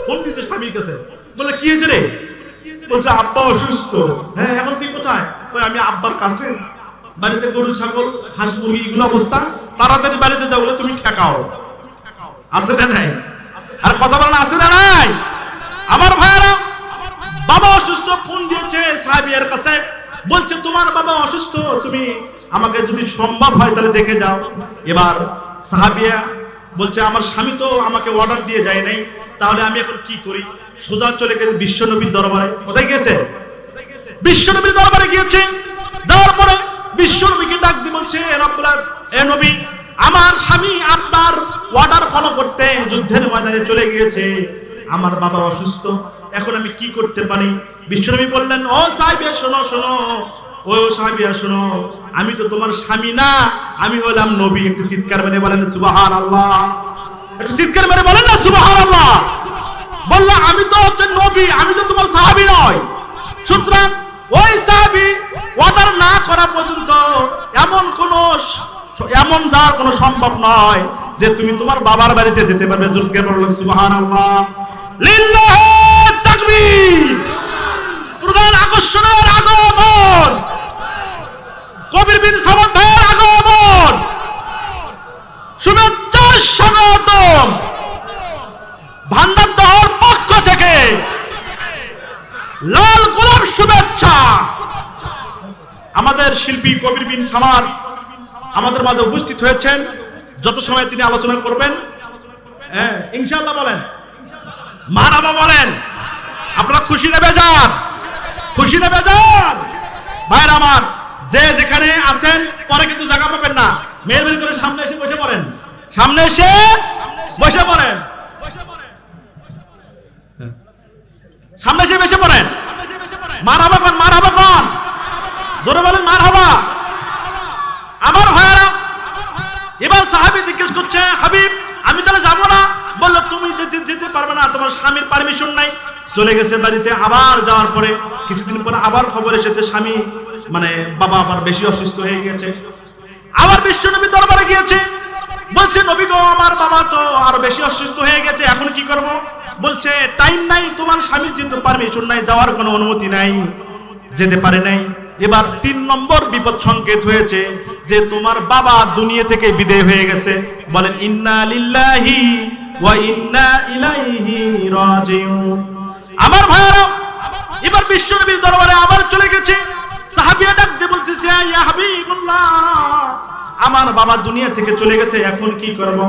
ফোন দিছে স্বামীর কাছে, বলে কি হয়েছে রে? বলছে আব্বা অসুস্থ। হ্যাঁ, এখন তুই কোথায়? আমি আব্বার কাছে, বাড়িতে গরু ছাগল হাঁস মুরগি এগুলো অবস্থা, তাড়াতাড়ি বাড়িতে যাও বলে তুমি ঠেকাও। আছে না নাই? আর কথা বলেন, আছে না নাই? আমার ভাইরা, বাবা অসুস্থ, ফোন দিয়েছে সাহাবীর কাছে, বলছে তোমার বাবা অসুস্থ, তুমি আমাকে যদি সম্ভব হয় তাহলে দেখে যাও। এবার সাহাবিয়া বলছে আমার স্বামী তো আমাকে অর্ডার দিয়ে যায় নাই, তাহলে আমি এখন কি করি? সোজা চলে গেছে বিশ্বনবীর দরবারে। কোথায় গেছে? বিশ্বনবীর দরবারে গিয়েছে। যাওয়ার পরে বিশ্বনবীকে ডাক দিয়ে বলছে এ নবী, আমার স্বামী আপনার অর্ডার ফলো করতে যুদ্ধের ময়দানে চলে গিয়েছে, আমার বাবা অসুস্থ, এখন আমি কি করতে পারি? বিশ্বনবী বললেন, ও সাহাবিয়া শোনো শোনো, ও সাহাবিয়া শোনো, আমি তো তোমার স্বামী না, আমি হলাম নবী। একটু চিৎকার মেরে বলেন সুবহানাল্লাহ। একটু চিৎকার মেরে বলেন না সুবহানাল্লাহ। বললো আমি তো হচ্ছে নবী, আমি তো তোমার সাহাবী নয়। সুতরাং ওই সাহাবী অর্ডার না করা পর্যন্ত এমন যাওয়ার কোনো সম্ভব নয় যে তুমি তোমার বাবার বাড়িতে যেতে পারবে। জোরে বললেন সুবহানাল্লাহ। লিল্লাহি তাকবীর। প্রধান আকর্ষণের আগমন, কবির বিন সামাদ ভাইয়ের আগমন, শুভেচ্ছা স্বাগতম ভান্ডার দহর পক্ষ থেকে লাল গোলাপ শুভেচ্ছা। আমাদের শিল্পী কবির বিন সামাদ আমাদের মাঝে উপস্থিত হয়েছেন। যত সময় তিনি আলোচনা করবেন, হ্যাঁ ইনশাআল্লাহ বলেন, মারহাবা বলেন। আপনারা খুশি না বেজার? খুশি না বেজার? ভাইরা আমার, যে যেখানে আছেন পরে কিন্তু জায়গা পাবেন না, মেহরবানি করে সামনে এসে বসে পড়েন। সামনে এসে বসে পড়েন। সামনে এসে বসে পড়েন। মারহাবা কোন? মারহাবা কোন? জোরে বলেন মারহাবা। আমার ভাইরা, এবার সাহাবী জিজ্ঞেস করছে, হাবিব আমি তাহলে যাবো না? বললো তুমি যেতে পারবে না, তোমার স্বামীর পারমিশন নাই। চলে গেছে বাড়িতে। আবার যাওয়ার পরে কিছুদিন পরে আবার খবর এসেছে স্বামী বাবা আবার বেশি অসুস্থ হয়ে গেছে। আবার বিশ্বনবী দরবারে গিয়েছে, বলছে নবী গো, আমার বাবা তো আরো বেশি অসুস্থ হয়ে গেছে, এখন কি করব? বলছে টাইম নাই, তোমার স্বামীর যেহেতু পারমিশন নাই, যাওয়ার কোনো অনুমতি নাই, যেতে পারে নাই। এবার 3 নম্বর বিপদ সংকেত হয়েছে যে তোমার বাবা দুনিয়া থেকে বিদায় হয়ে গেছে। বলেন ইন্না লিল্লাহি ওয়া ইন্না ইলাইহি রাজিউন। আমার ভাইরা, এবার বিশ্বনবীর দরবারে আবার চলে গেছে। সাহাবীরা ডাক দিয়ে বলতেছে, ইয়া হাবিবুল্লাহ, আমার বাবা দুনিয়া থেকে চলে গেছে, এখন কি করব?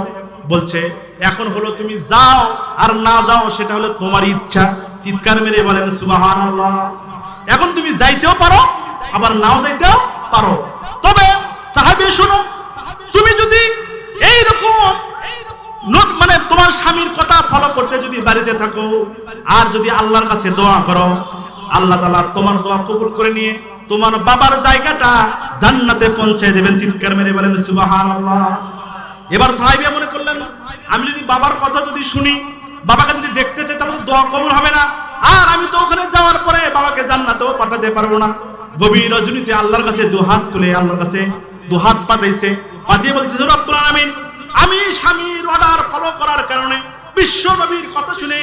বলছে এখন হলো তুমি যাও আর না যাও সেটা হলো তোমার ইচ্ছা। চিৎকার মেরে বলেন সুবহানাল্লাহ। এখন তুমি যাইতেও পারো, আবার নাও যাইতেও পারো। তবে সাহাবী শুনো, তুমি যদি এইরকম তোমার স্বামীর কথা ফলো করতে যদি বাড়িতে থাকো, আর যদি আল্লাহর কাছে দোয়া করো, আল্লাহ তাআলা তোমার দোয়া কবুল করে নিয়ে তোমার বাবার জায়গাটা জান্নাতে পৌঁছে দেবেন। চিৎকার মেরে বলেন সুবহানাল্লাহ। এবার সাহাবী মনে করলেন, আমি যদি বাবার কথা যদি শুনি, বাবাকে যদি দেখতে চাই, তাহলে দোয়া কবুল হবে না, আর আমি তো ওখানে যাওয়ার পরে বাবাকে জান্নাতেও পাঠাতে পারবো না। গভীর রজনীতে আল্লাহর কাছে দুহাত তুলে আল্লাহর কাছে দুহাত পাঠাইছে, পাঠিয়ে বলছে রব্বুল আলামিন, আমি স্বামীর অর্ডার ফলো করার কারণে বিশ্ব নবীর কথা শুনে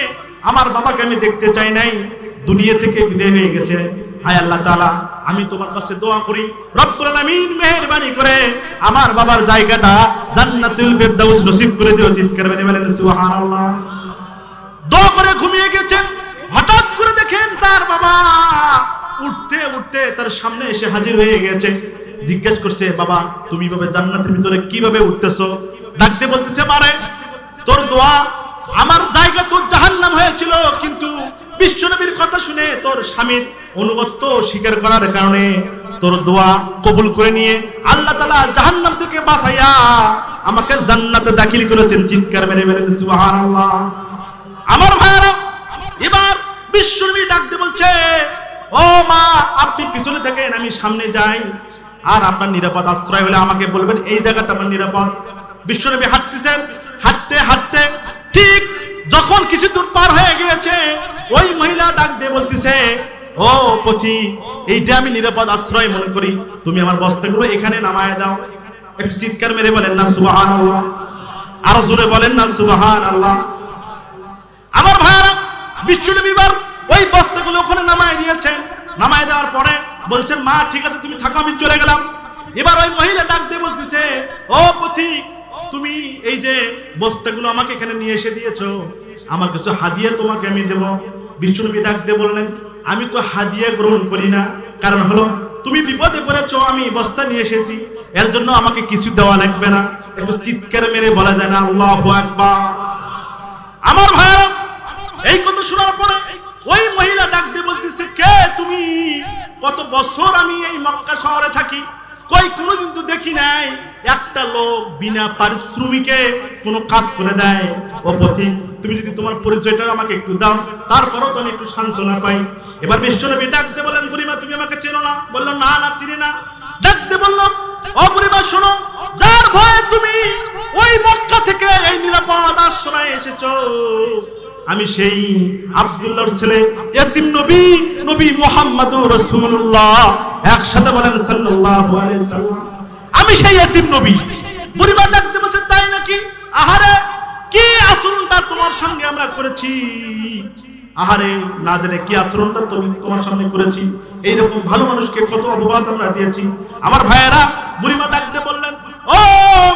আমার বাবাকে আমি দেখতে চাই নাই, দুনিয়া থেকে বিদায় হয়ে গেছে। হায় আল্লাহ তাআলা, আমি তোমার কাছে দোয়া করি রব্বুল আলামিন মেহেরবানি করে আমার বাবার জায়গাটা জান্নাতুল ফেরদাউস নসিব করে দিও। চিৎকার করে বলেন সুবহানাল্লাহ। দোয়া করে ঘুমিয়ে গেছেন, হঠাৎ করে দেখেন তার বাবা উঠতে উঠতে তার সামনে এসে হাজির হয়ে গেছে। জিজ্ঞেস করছে, বাবা তুমি ভাবে জান্নাতের ভিতরে কিভাবে উঠতেছো? ডাকতে বলতেছে, মারে তোর দোয়া আমার জায়গা তোর জাহান্নাম হয়েছিল, কিন্তু বিশ্বনবীর কথা শুনে তোর স্বামীর অনুগত্য স্বীকার করার কারণে তোর দোয়া কবুল করে নিয়ে আল্লাহ তাআলা জাহান্নাম থেকে বাঁচাইয়া আমাকে জান্নাতে দাখিল করেছেন। চিৎকার মেরে বলেন সুবহানাল্লাহ। আমার ভাইরা, এবার বিশ্বনবী ডাকতে বলছে, ও মা আপনি পিছনে থাকেন, আমি সামনে যাই, আর আপনার নিরাপদ আশ্রয় হলে আমাকে বলবেন এই জায়গাটা আমার নিরাপদ। বিশ্বনবী হাঁটতেছেন, হাঁটতে হাঁটতে ঠিক যখন কিছু দূর পার হয়ে গিয়েছে, ওই মহিলা ডাক দিয়ে বলতেছে, ও পথিক, এইটা আমি নিরাপদ আশ্রয় মনে করি, তুমি আমার বস্তাগুলো এখানে নামায় দাও। একটু চিৎকার মেরে বলেন না সুবহানাল্লাহ, আরো জোরে বলেন না সুবহানাল্লাহ। আমার ভাইরা, বিশ্বনবী এবার ওই বস্তাগুলো ওখানে নামায় দিয়েছেন। নামায় দেওয়ার পরে বলছেন, মা ঠিক আছে তুমি থাকো, আমি চলে গেলাম। এবার ওই মহিলা ডাক দিয়ে বলতেছে, ও পথিক, তুমি এই যে বস্তাগুলো আমাকে এখানে নিয়ে এসে দিয়েছো, আমার কিছু হাদিয়া তোমাকে আমি দেব। বিশ্বনবী ডাক দিয়ে বললেন, আমি তো হাদিয়া গ্রহণ করি না, কারণ হলো তুমি বিপদে পড়েছো, আমি বস্তা নিয়ে এসেছি, এর জন্য আমাকে কিছু দেওয়া লাগবে না। একটু চিৎকার মেরে বলা যায় না আল্লাহু আকবার। আমার ভাইরা, এই কথা শোনার পরে ওই মহিলা ডাক দিয়ে বলতেছে, কে তুমি? কত বছর আমি এই মক্কা শহরে থাকি, কই কোনোদিন তো দেখি নাই একটা লোক বিনা পারিশ্রমিকে কোনো কাজ করে দেয়। ও পথিক, তুমি যদি তোমার পরিচয়টা আমাকে একটু দাও, তারপরও তো আমি একটু সান্ত্বনা পাই। এবার বিশ্বনবী ডাকতে বলেন, বুড়িমা তুমি আমাকে চেনো না? বললো, না না চিনি না। ডাকতে বললাম, ও বুড়িমা শোনো, যার ভয়ে তুমি ওই মক্কা থেকে এই নিরাপদ আশ্রয়ে এসেছো, আমি সেই আব্দুল্লাহর ছেলে ইতিম নবী, নবী মুহাম্মদুর রাসূলুল্লাহ, একসাথে বলেন সাল্লাল্লাহু আলাইহি সাল্লাম। আমি সেই ইতিম নবী। বুড়িমা ডাকতে বলছে, তাই নাকি? আহারে কি আচরণটা তোমার সঙ্গে আমরা করেছি, আহারে না জানে কি আচরণটা তুমি তোমার সামনে করেছি, এইরকম ভালো মানুষকে কত অপবাদ আমরা দিয়েছি। আমার ভাইয়েরা, বুড়িমা ডাকতে বললেন, ও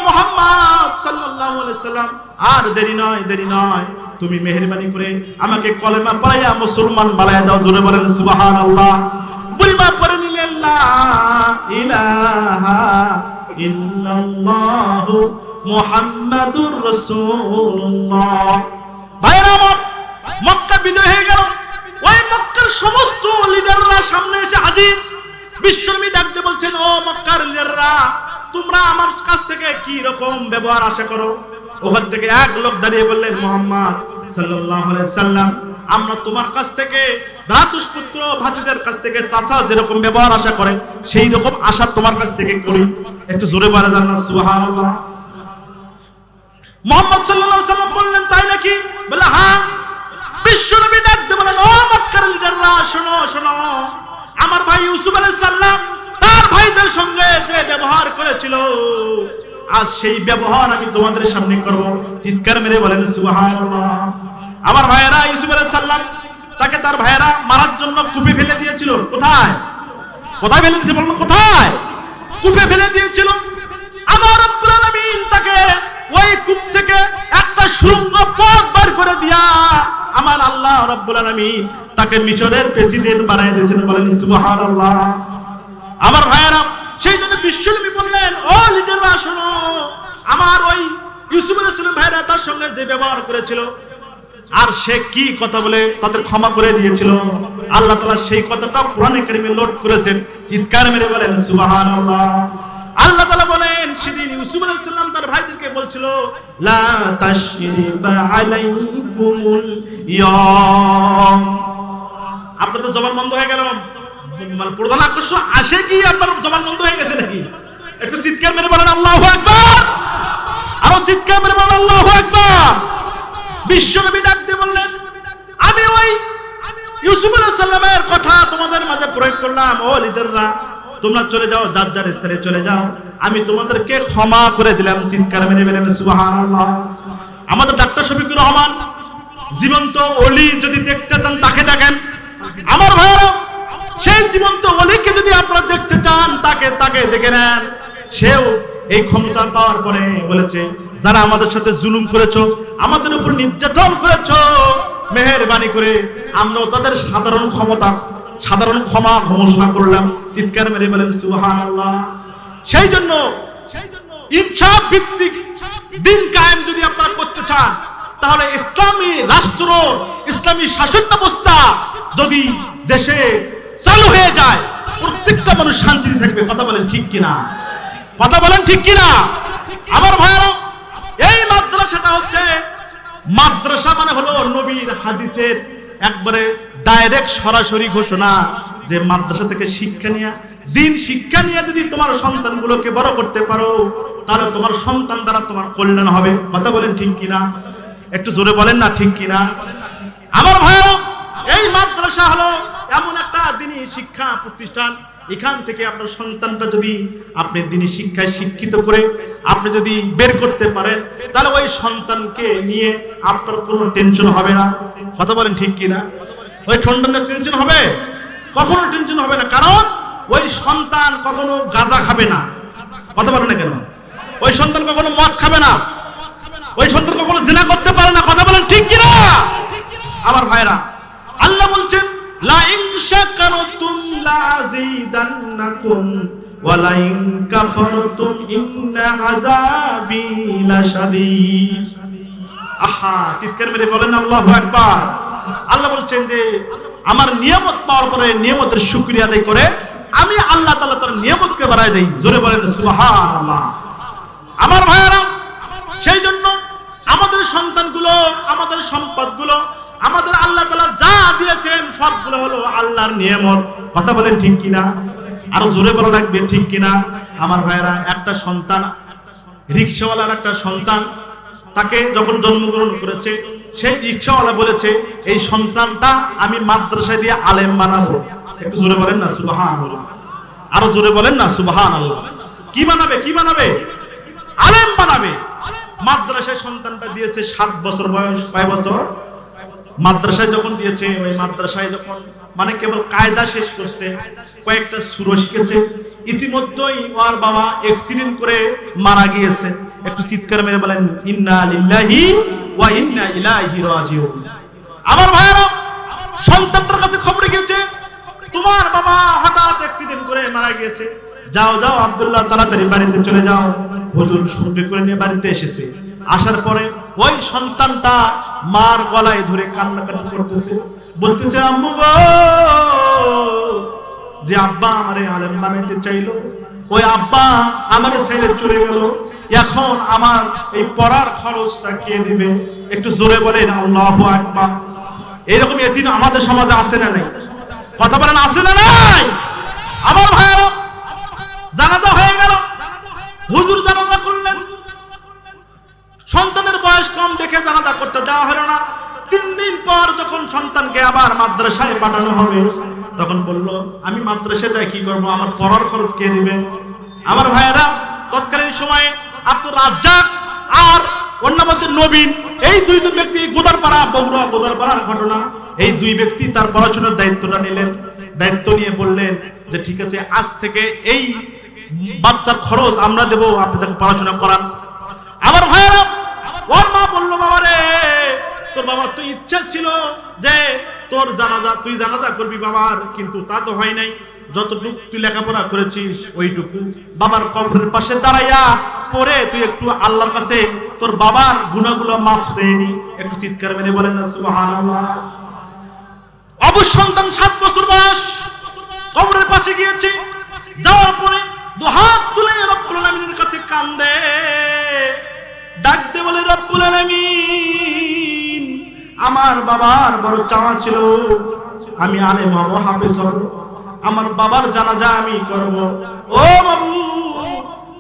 মুহাম্মদ সাল্লাল্লাহু আলাইহি সাল্লাম, আর দেরি নয়, দেরি নয়, তুমি মেহেরবানি করে আমাকে কলেমা পড়াইয়া মুসলমান বানায়া দাও। জোরে বলেন সুবহানাল্লাহ। বুড়িমা পড়ে নিলেন, লা ইলাহা ইল্লাল্লাহু মুহাম্মাদুর রাসূলুল্লাহ। ভাইরা আমার, মক্কা বিজয় হয়ে গেল। ওই মক্কার সমস্ত লিডাররা সামনে এসে হাজির। বিশ্বনবী ডাকতে বলছেন, ও মক্কার লিডাররা, তোমরা আমার কাছ থেকে কি রকম ব্যবহার আশা করো? ওখান থেকে এক লোক দাঁড়িয়ে বললেন, মুহাম্মদ সাল্লাল্লাহু আলাইহি সাল্লাম, আমরা তোমার কাছ থেকে ভ্রাতুষ পুত্র ভাতিজার কাছ থেকে চাচা যেরকম ব্যবহার আশা করে, সেই রকম আশা তোমার কাছ থেকে করি। একটু জোরে বলা যান না সুবহানাল্লাহ। মুহাম্মদ সাল্লাল্লাহু আলাইহি সাল্লাম বললেন, তাই নাকি? বলে হ্যাঁ। বিশ্বনবী ডাকতে বলেন, ও মক্কার লিডাররা, শোনো শোনো, আমার ভাই ইউসুফ আলাইহিস সালাম তার ভাইদের সঙ্গে যে ব্যবহার করেছিল, আজ সেই ব্যবহার আমি তোমাদের সামনে করব। চিৎকার মেরে বলেন সুবহানাল্লাহ। আমার ভাইয়েরা, ইউসুফ আলাইহিস সালাম তাকে তার ভাইয়েরা মারার জন্য কূপে ফেলে দিয়েছিল। কোথায় কোথায় ফেলে দিয়েছে বলুন? কোথায়? কূপে ফেলে দিয়েছিল। আমার রব্বুল আলামিন তাকে ওই কূপ থেকে একটা সুড়ঙ্গ পথ বার করে দিয়া আমার আল্লাহ রব্বুল আলামিন তাকে মিশরের প্রেসিডেন্ট বানায় দিয়েছেন। বলেন সুবহানাল্লাহ। আমার ভাইয়েরা, সেই জন্য বিশ্বনবী বললেন, ও লিডাররা শোনো, আমার ওই ইউসুফ আলাইহিস সালাম ভাইরা তার সঙ্গে যে ব্যবহার করেছিল, আর সে কি কথা বলে তাদের ক্ষমা করে দিয়েছিল, আল্লাহ তাআলা সেই কথাটা কোরআনে কারিমে নোট করেছেন। চিৎকার মেরে বলেন সুবহানাল্লাহ। আল্লাহ তাআলা বলেন, সেদিন ইউসুফ আলাইহিস সালাম তার ভাইদেরকে বলছিল, লা তাশরিবা আলাইকুমুল ইয়াম। আপনাদের জবান বন্ধ হয়ে গেল, মানে প্রধান আকর্ষণ আসে কি আপনার জবান বন্ধ হয়ে গেছে নাকি? একটু চিৎকার মেরে বলেন আল্লাহু আকবার। আরো চিৎকার মেরে বলেন আল্লাহু আকবার। বিশ্বনবী ডাক দিয়ে বললেন, আমি ওই ইউসুফ আলাইহিস সালামের কথা তোমাদের মাঝে প্রয়োগ করলাম। ও লিডাররা, তোমরা চলে যাও, যার যার স্থানে চলে যাও, আমি তোমাদেরকে ক্ষমা করে দিলাম। চিৎকার মেরে বলেন সুবহানাল্লাহ। আমাদের ডাক্তার শফিকুর রহমান জীবন্ত ওলি যদি দেখতে চান তাকে দেখেন। আমার ভাইরা, সেই জীবন্ত ওলিকে যদি আপনারা দেখতে চান তাকে দেখে নেন। সেও এই ক্ষমতা পাওয়ার পরে বলেছে, যারা আমাদের সাথে জুলুম করেছো, আমাদের উপর নির্যাতন করেছো, মেহেরবানি করে আমরাও তাদের সাধারণ ক্ষমা ঘোষণা করলাম। চিৎকার মেরে বলেন সুবহানাল্লাহ। সেই জন্য ইনসাফ ভিত্তিক দিন কায়েম যদি আপনারা করতে চান, তাহলে ইসলামী রাষ্ট্র, ইসলামী শাসন ব্যবস্থা যদি দেশে চালু হয়ে যায়, প্রত্যেকটা মানুষ শান্তিতে থাকবে। কথা বলেন ঠিক কিনা? কথা বলেন ঠিক কিনা? আমার ভাইরা, এই মাদ্রাসাটা হচ্ছে, মাদ্রাসা মানে হলো নবীর হাদিসের একবারে ডাইরেক্ট সরাসরি ঘোষণা যে মাদ্রাসা থেকে শিক্ষা নিয়ে, দিন শিক্ষা নিয়ে যদি তোমার সন্তানগুলোকে বড় করতে পারো, তাহলে তোমার সন্তান দ্বারা তোমার কল্যাণ হবে। কথা বলেন ঠিক কিনা? একটু জোরে বলেন না ঠিক কিনা? আমার ভাইরা, এই মাদ্রাসা হলো এমন একটা দিনই শিক্ষা প্রতিষ্ঠান, এখান থেকে আপনার সন্তানটা যদি আপনি দিনই শিক্ষায় শিক্ষিত করে আপনি যদি বের করতে পারেন, তাহলে ওই সন্তানকে নিয়ে আপনার কোনো টেনশন হবে না। কথা বলেন ঠিক কিনা? ওই সন্তানের টেনশন হবে? কখনো টেনশন হবে না, কারণ ওই সন্তান কখনো গাঁজা খাবে না। কথা বলেন না কেন? ওই সন্তান কখনো মদ খাবে না, ওই সন্তান কখনো জিনা করতে পারে না। কথা বলেন ঠিক কিনা? আমার ভাইরা, আল্লাহ বলছেন, লা ইন শাকারতুম লাযিদান্নাকুম ওয়া লা ইন কাফারতুম ইন্না আযাবি লাশাদীদ। আহা, চিৎকার মেরে বলেন আল্লাহু আকবার। আল্লাহ বলছেন যে আমার নিয়ামত পাওয়ার পরে নিয়ামতের শুকরিয়া আদায় করে আমি আল্লাহ তাআলা তার নিয়ামতকে বাড়ায় দেই। জোরে বলেন সুবহানাল্লাহ। আমার ভাইরা, সেই জন্য আমাদের সন্তানগুলো, আমাদের সম্পদগুলো, আমাদের আল্লাহ তাআলা যা দিয়েছেন সবগুলো হলো আল্লাহর নিয়ামত। কথা বলেন ঠিক কিনা? আরো জোরে বলা লাগবে ঠিক কিনা? আমার ভাইরা, একটা সন্তান, রিকশাওয়ালার একটা সন্তান, তাকে যখন জন্মগ্রহণ করেছে, সেই রিকশাওয়ালা বলেছে, এই সন্তানটা আমি মাদ্রাসায় দিয়ে আলেম বানাবো। একটু জোরে বলেন না সুবহানাল্লাহ। আরো জোরে বলেন না সুবহানাল্লাহ। কি বানাবে? কি বানাবে? আলেম বানাবে। মাদ্রাসায় সন্তানটা দিয়েছে 7 বছর বয়স। কয় বছর? মাদ্রাসায় যখন দিয়েছে, ওই মাদ্রাসায় যখন মানে কেবল কায়দা শেষ করছে, কয়েকটা সূরা শিখেছে, ইতিমধ্যেই ওর বাবা অ্যাক্সিডেন্ট করে মারা গিয়েছে। একটু চিৎকার মেরে বলেন ইন্না লিল্লাহি ওয়া ইন্না ইলাইহি রাজিউন। আমার ভাইরা, সন্তানটার কাছে খবর গিয়েছে, তোমার বাবা হঠাৎ অ্যাক্সিডেন্ট করে মারা গিয়েছে, যাও যাও আব্দুল্লাহ, তাড়াতাড়ি বাড়িতে চলে যাও। হুজুর সঙ্গে করে নিয়ে বাড়িতে এসেছে। আসার পরে ওই সন্তানটা মার গলায় ধরে কান্নাকাটি করতেছে, বলতেছে, আম্মু গো, যে আব্বা আমারে আলেম বানাইতে চাইলো, ওই আব্বা আমারে ছেড়ে চলে গেল, এখন আমার এই পড়ার খরচটা কে দিবে? একটু জোরে বলেন আল্লাহু আকবার। এরকম এতিম আমাদের সমাজে আছে না নাই? কথা বলেন আছে না নাই? আমার ভাইরা, জানাজা হয়ে গেল, হুজুর জানাজা করলেন, সন্তানের বয়স কম দেখে জানাজা করতে দেওয়া হলো না। 3 দিন পর যখন সন্তানকে আবার মাদ্রাসায় পাঠানো হবে, তখন বলল, আমি মাদ্রাসায় যাই কি করবো? আমার পড়ার খরচ কে দিবে? আমার ভাইয়েরা, তৎকালীন সময়ে আব্দুর রাজ্জাক আর অন্য মধ্যে নবীন, এই দুইজন ব্যক্তি, গোদারপাড়া, বগুড়া গোদারপাড়ার ঘটনা, এই 2 ব্যক্তি তার পড়াশোনার দায়িত্বটা নিলেন। দায়িত্ব নিয়ে বললেন যে ঠিক আছে, আজ থেকে এই বাচ্চার খরচ আমরা দেবো, আপনি তাকে পড়াশোনা করান। আমার ভাইয়েরা, ওর মা বললো, বাবা রে, তোর বাবা তুই ইচ্ছা ছিল যে তোর জানাজা, তুই জানাজা করবি বাবার, কিন্তু তা তো হয় নাই। যতটুকু তুই লেখাপড়া করেছিস ওইটুকু বাবার কবরের পাশে দাঁড়াইয়া পরে তুই একটু আল্লাহর কাছে তোর বাবার গুনাহগুলো মাফ চেয়ে নি। একটু চিৎকার মেরে বলেন না সুবহানাল্লাহ। অবশ্য সন্তান 7 বছর বয়স কবরের পাশে গিয়েছে, যাওয়ার পরে দুহাত তুলে রব্বুল আলামিনের কাছে কান্দে, ডাকতে বলে, রব্বুল আলামিন, আমার বাবার বড় চাওয়া ছিল আমি আলেম হব, হাফেজ হব, আমার বাবার জানাজা আমি করব। ও বাবু,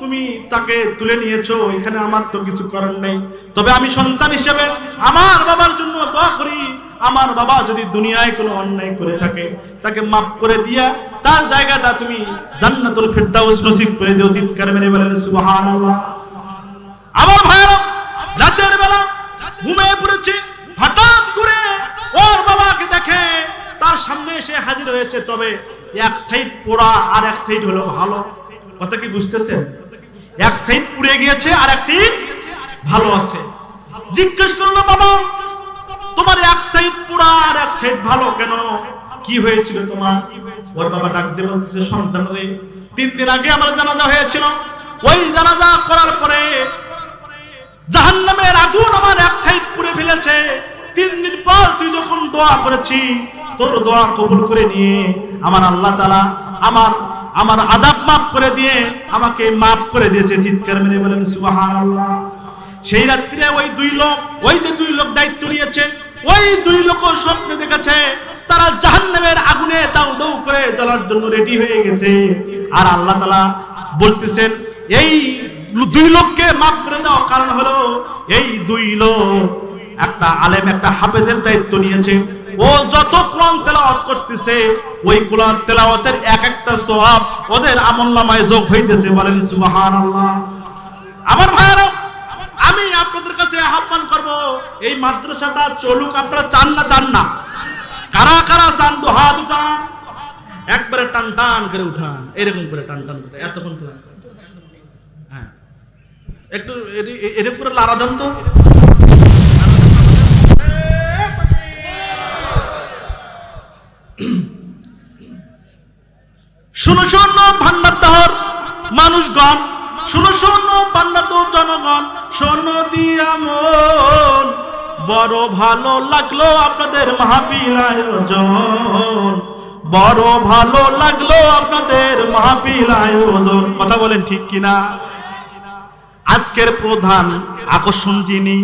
তুমি তাকে তুলে নিয়েছো, এখানে আমার তো কিছু করার নেই, তবে আমি সন্তান হিসেবে আমার বাবার জন্য দোয়া করি, আমার বাবা যদি দুনিয়ায় কোনো অন্যায় করে থাকে তাকে মাফ করে দিয়া তার জায়গাটা তুমি জান্নাতুল ফিরদাউস নসিব করে দিও। চিৎকার মেরে বলেন সুবহানাল্লাহ। আমার ভাইরা রাতের বেলা ঘুমিয়ে পড়েছে, হঠাৎ করে ওর বাবাকে দেখে তার সামনে এসে হাজির হয়েছে, তবে এক সাইড পোড়া আর এক সাইড হলো ভালো। কথা কি বুঝতেছেন? এক সাইড পুড়ে গিয়েছে আর এক সাইড ভালো আছে। জিজ্ঞেস করলো, বাবা তোমার এক সাইড পোড়া আর এক সাইড ভালো কেন? কি হয়েছিল তোমার? ওর বাবা ডাক দিয়ে বলতেছে, সন্তান রে, 3 দিন আগে আমার জানাজা হয়েছিল। ওই জানাজা করার পরে জাহান্নামের আগুন আমার এক সাইড পুড়ে ফেলেছে। 3 দিন পর তুই যখন দোয়া করেছি, তোর দোয়া কবুল করে নিয়ে আমার আল্লাহ তাআলা আমার আযাব মাফ করে দিয়ে আমাকে মাফ করে দিয়েছে। চিৎকার মেরে বলেন সুবহানাল্লাহ। সেই রাত্রে ওই যে দুই লোক দায়িত্ব নিয়েছে, ওই 2 লোক স্বপ্নে দেখেছে তারা জাহান্নামের আগুনে দাউ দাউ করে জ্বলার জন্য রেডি হয়ে গেছে। আর আল্লাহ তাআলা বলতেছেন, এই 2 লোককে মাফ করে দাও, কারণ হলো এই 2 লোক একটা আলেম একটা হাফেজের দায়িত্ব নিয়েছে। ও যত কোরআন তেলাওয়াত করতেছে, ওই কোরআন তেলাওয়াতের এক একটা সওয়াব ওদের আমলনামায় যোগ হইতেছে। বলেন সুবহানাল্লাহ। আমার ভাইরা, আমি আপনাদের কাছে আহ্বান করব, এই মাদ্রাসাটা চলুক। আপনারা চান না? কারা কারা চান? হাত উঠান, একবারে টান টান করে উঠান, এরকম করে টান টান করে এতক্ষণ তো। হ্যাঁ, একটু এর উপরে লারা দেন তো। শুনো শুনো ভান্ডার মানুষগণ, শুনো শুনো ভান্ডার জনগণ, শোনো দিয়া মন, বড় ভালো লাগলো আপনাদের মাহফিল আয়োজন, বড় ভালো লাগলো আপনাদের মাহফিল আয়োজন। কথা বলেন ঠিক কিনা? আজকের প্রধান আকর্ষণ যিনি,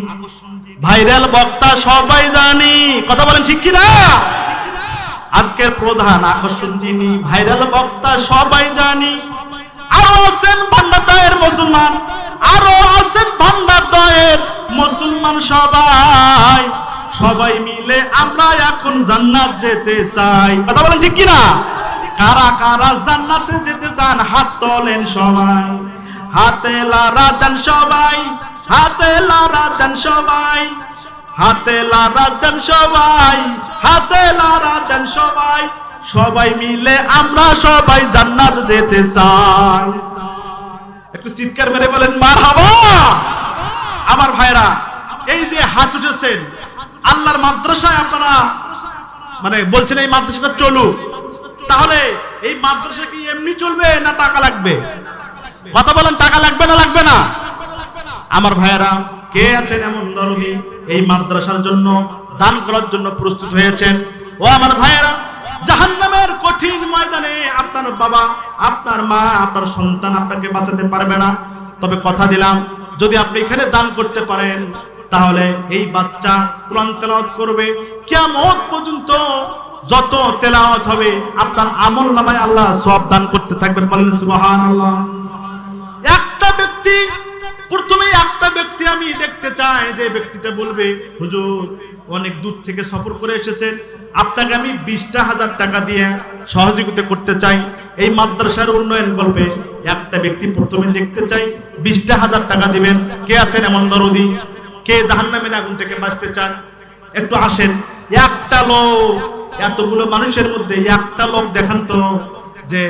ভাইরাল বক্তা সবাই জানি। কথা বলেন ঠিক কিনা? আজকের প্রধান আকর্ষণ যিনি, ভাইরাল বক্তা সবাই জানি। আরো আছেন ভান্ডারদয়ের মুসলমান, আরো আছেন ভান্ডারদয়ের মুসলমান সবাই, সবাই মিলে আমরা এখন জান্নাত যেতে চাই। কথা বলেন ঠিক কিনা? কারা কারা জান্নাতে যেতে চান হাত তোলেন সবাই, হাতে লারা দেন সবাই, হাতে লারা দেন সবাই, হাতে লারা দেন সবাই, হাতে লারা দেন সবাই, সবাই মিলে আমরা সবাই জান্নাত যেতে চাই। একটু চিৎকার মেরে বলেন মারহাবা। আমার ভাইরা, এই যে হাত উঠেছেন, আল্লাহর মাদ্রাসায় আপনারা মানে বলছেন এই মাদ্রাসাটা চলুক, তাহলে এই মাদ্রাসা কি এমনি চলবে না টাকা লাগবে? কথা বলেন, টাকা লাগবে না লাগবে না? আমার ভাইরা, কে আছেন এমন দরদি এই মাদ্রাসার জন্য দান করার জন্য প্রস্তুত হয়েছেন? ও আমার ভাইরা, জাহান্নামের কঠিন ময়দানে আপনার বাবা, আপনার মা, আপনার সন্তান আপনাকে বাঁচাতে পারবে না। তবে কথা দিলাম, যদি আপনি এখানে দান করতে পারেন, তাহলে এই বাচ্চা কোরআন তেলাওয়াত করবে, কিয়ামত পর্যন্ত যত তেলাওয়াত হবে আপনার আমলনামায় আল্লাহ সওয়াব দান করতে থাকবেন। বলেন সুবহানাল্লাহ। প্রথমে একটা ব্যক্তি আমি দেখতে চাই, যে ব্যক্তিটা বলবে, হুজুর অনেক দূর থেকে সফর করে এসেছেন, আপনাকে আমি 20,000 টাকা দিয়ে সহযোগিতা করতে চাই এই মাদ্রাসার উন্নয়ন গল্পে। একটা ব্যক্তি প্রথমে দেখতে চাই, 20,000 টাকা দিবেন। কে আছেন এমন দরদি? কে জাহান্নামের আগুন থেকে বাঁচতে চান? একটু আসেন। একটা লোক, এতগুলো মানুষের মধ্যে একটা লোক দেখান তো যে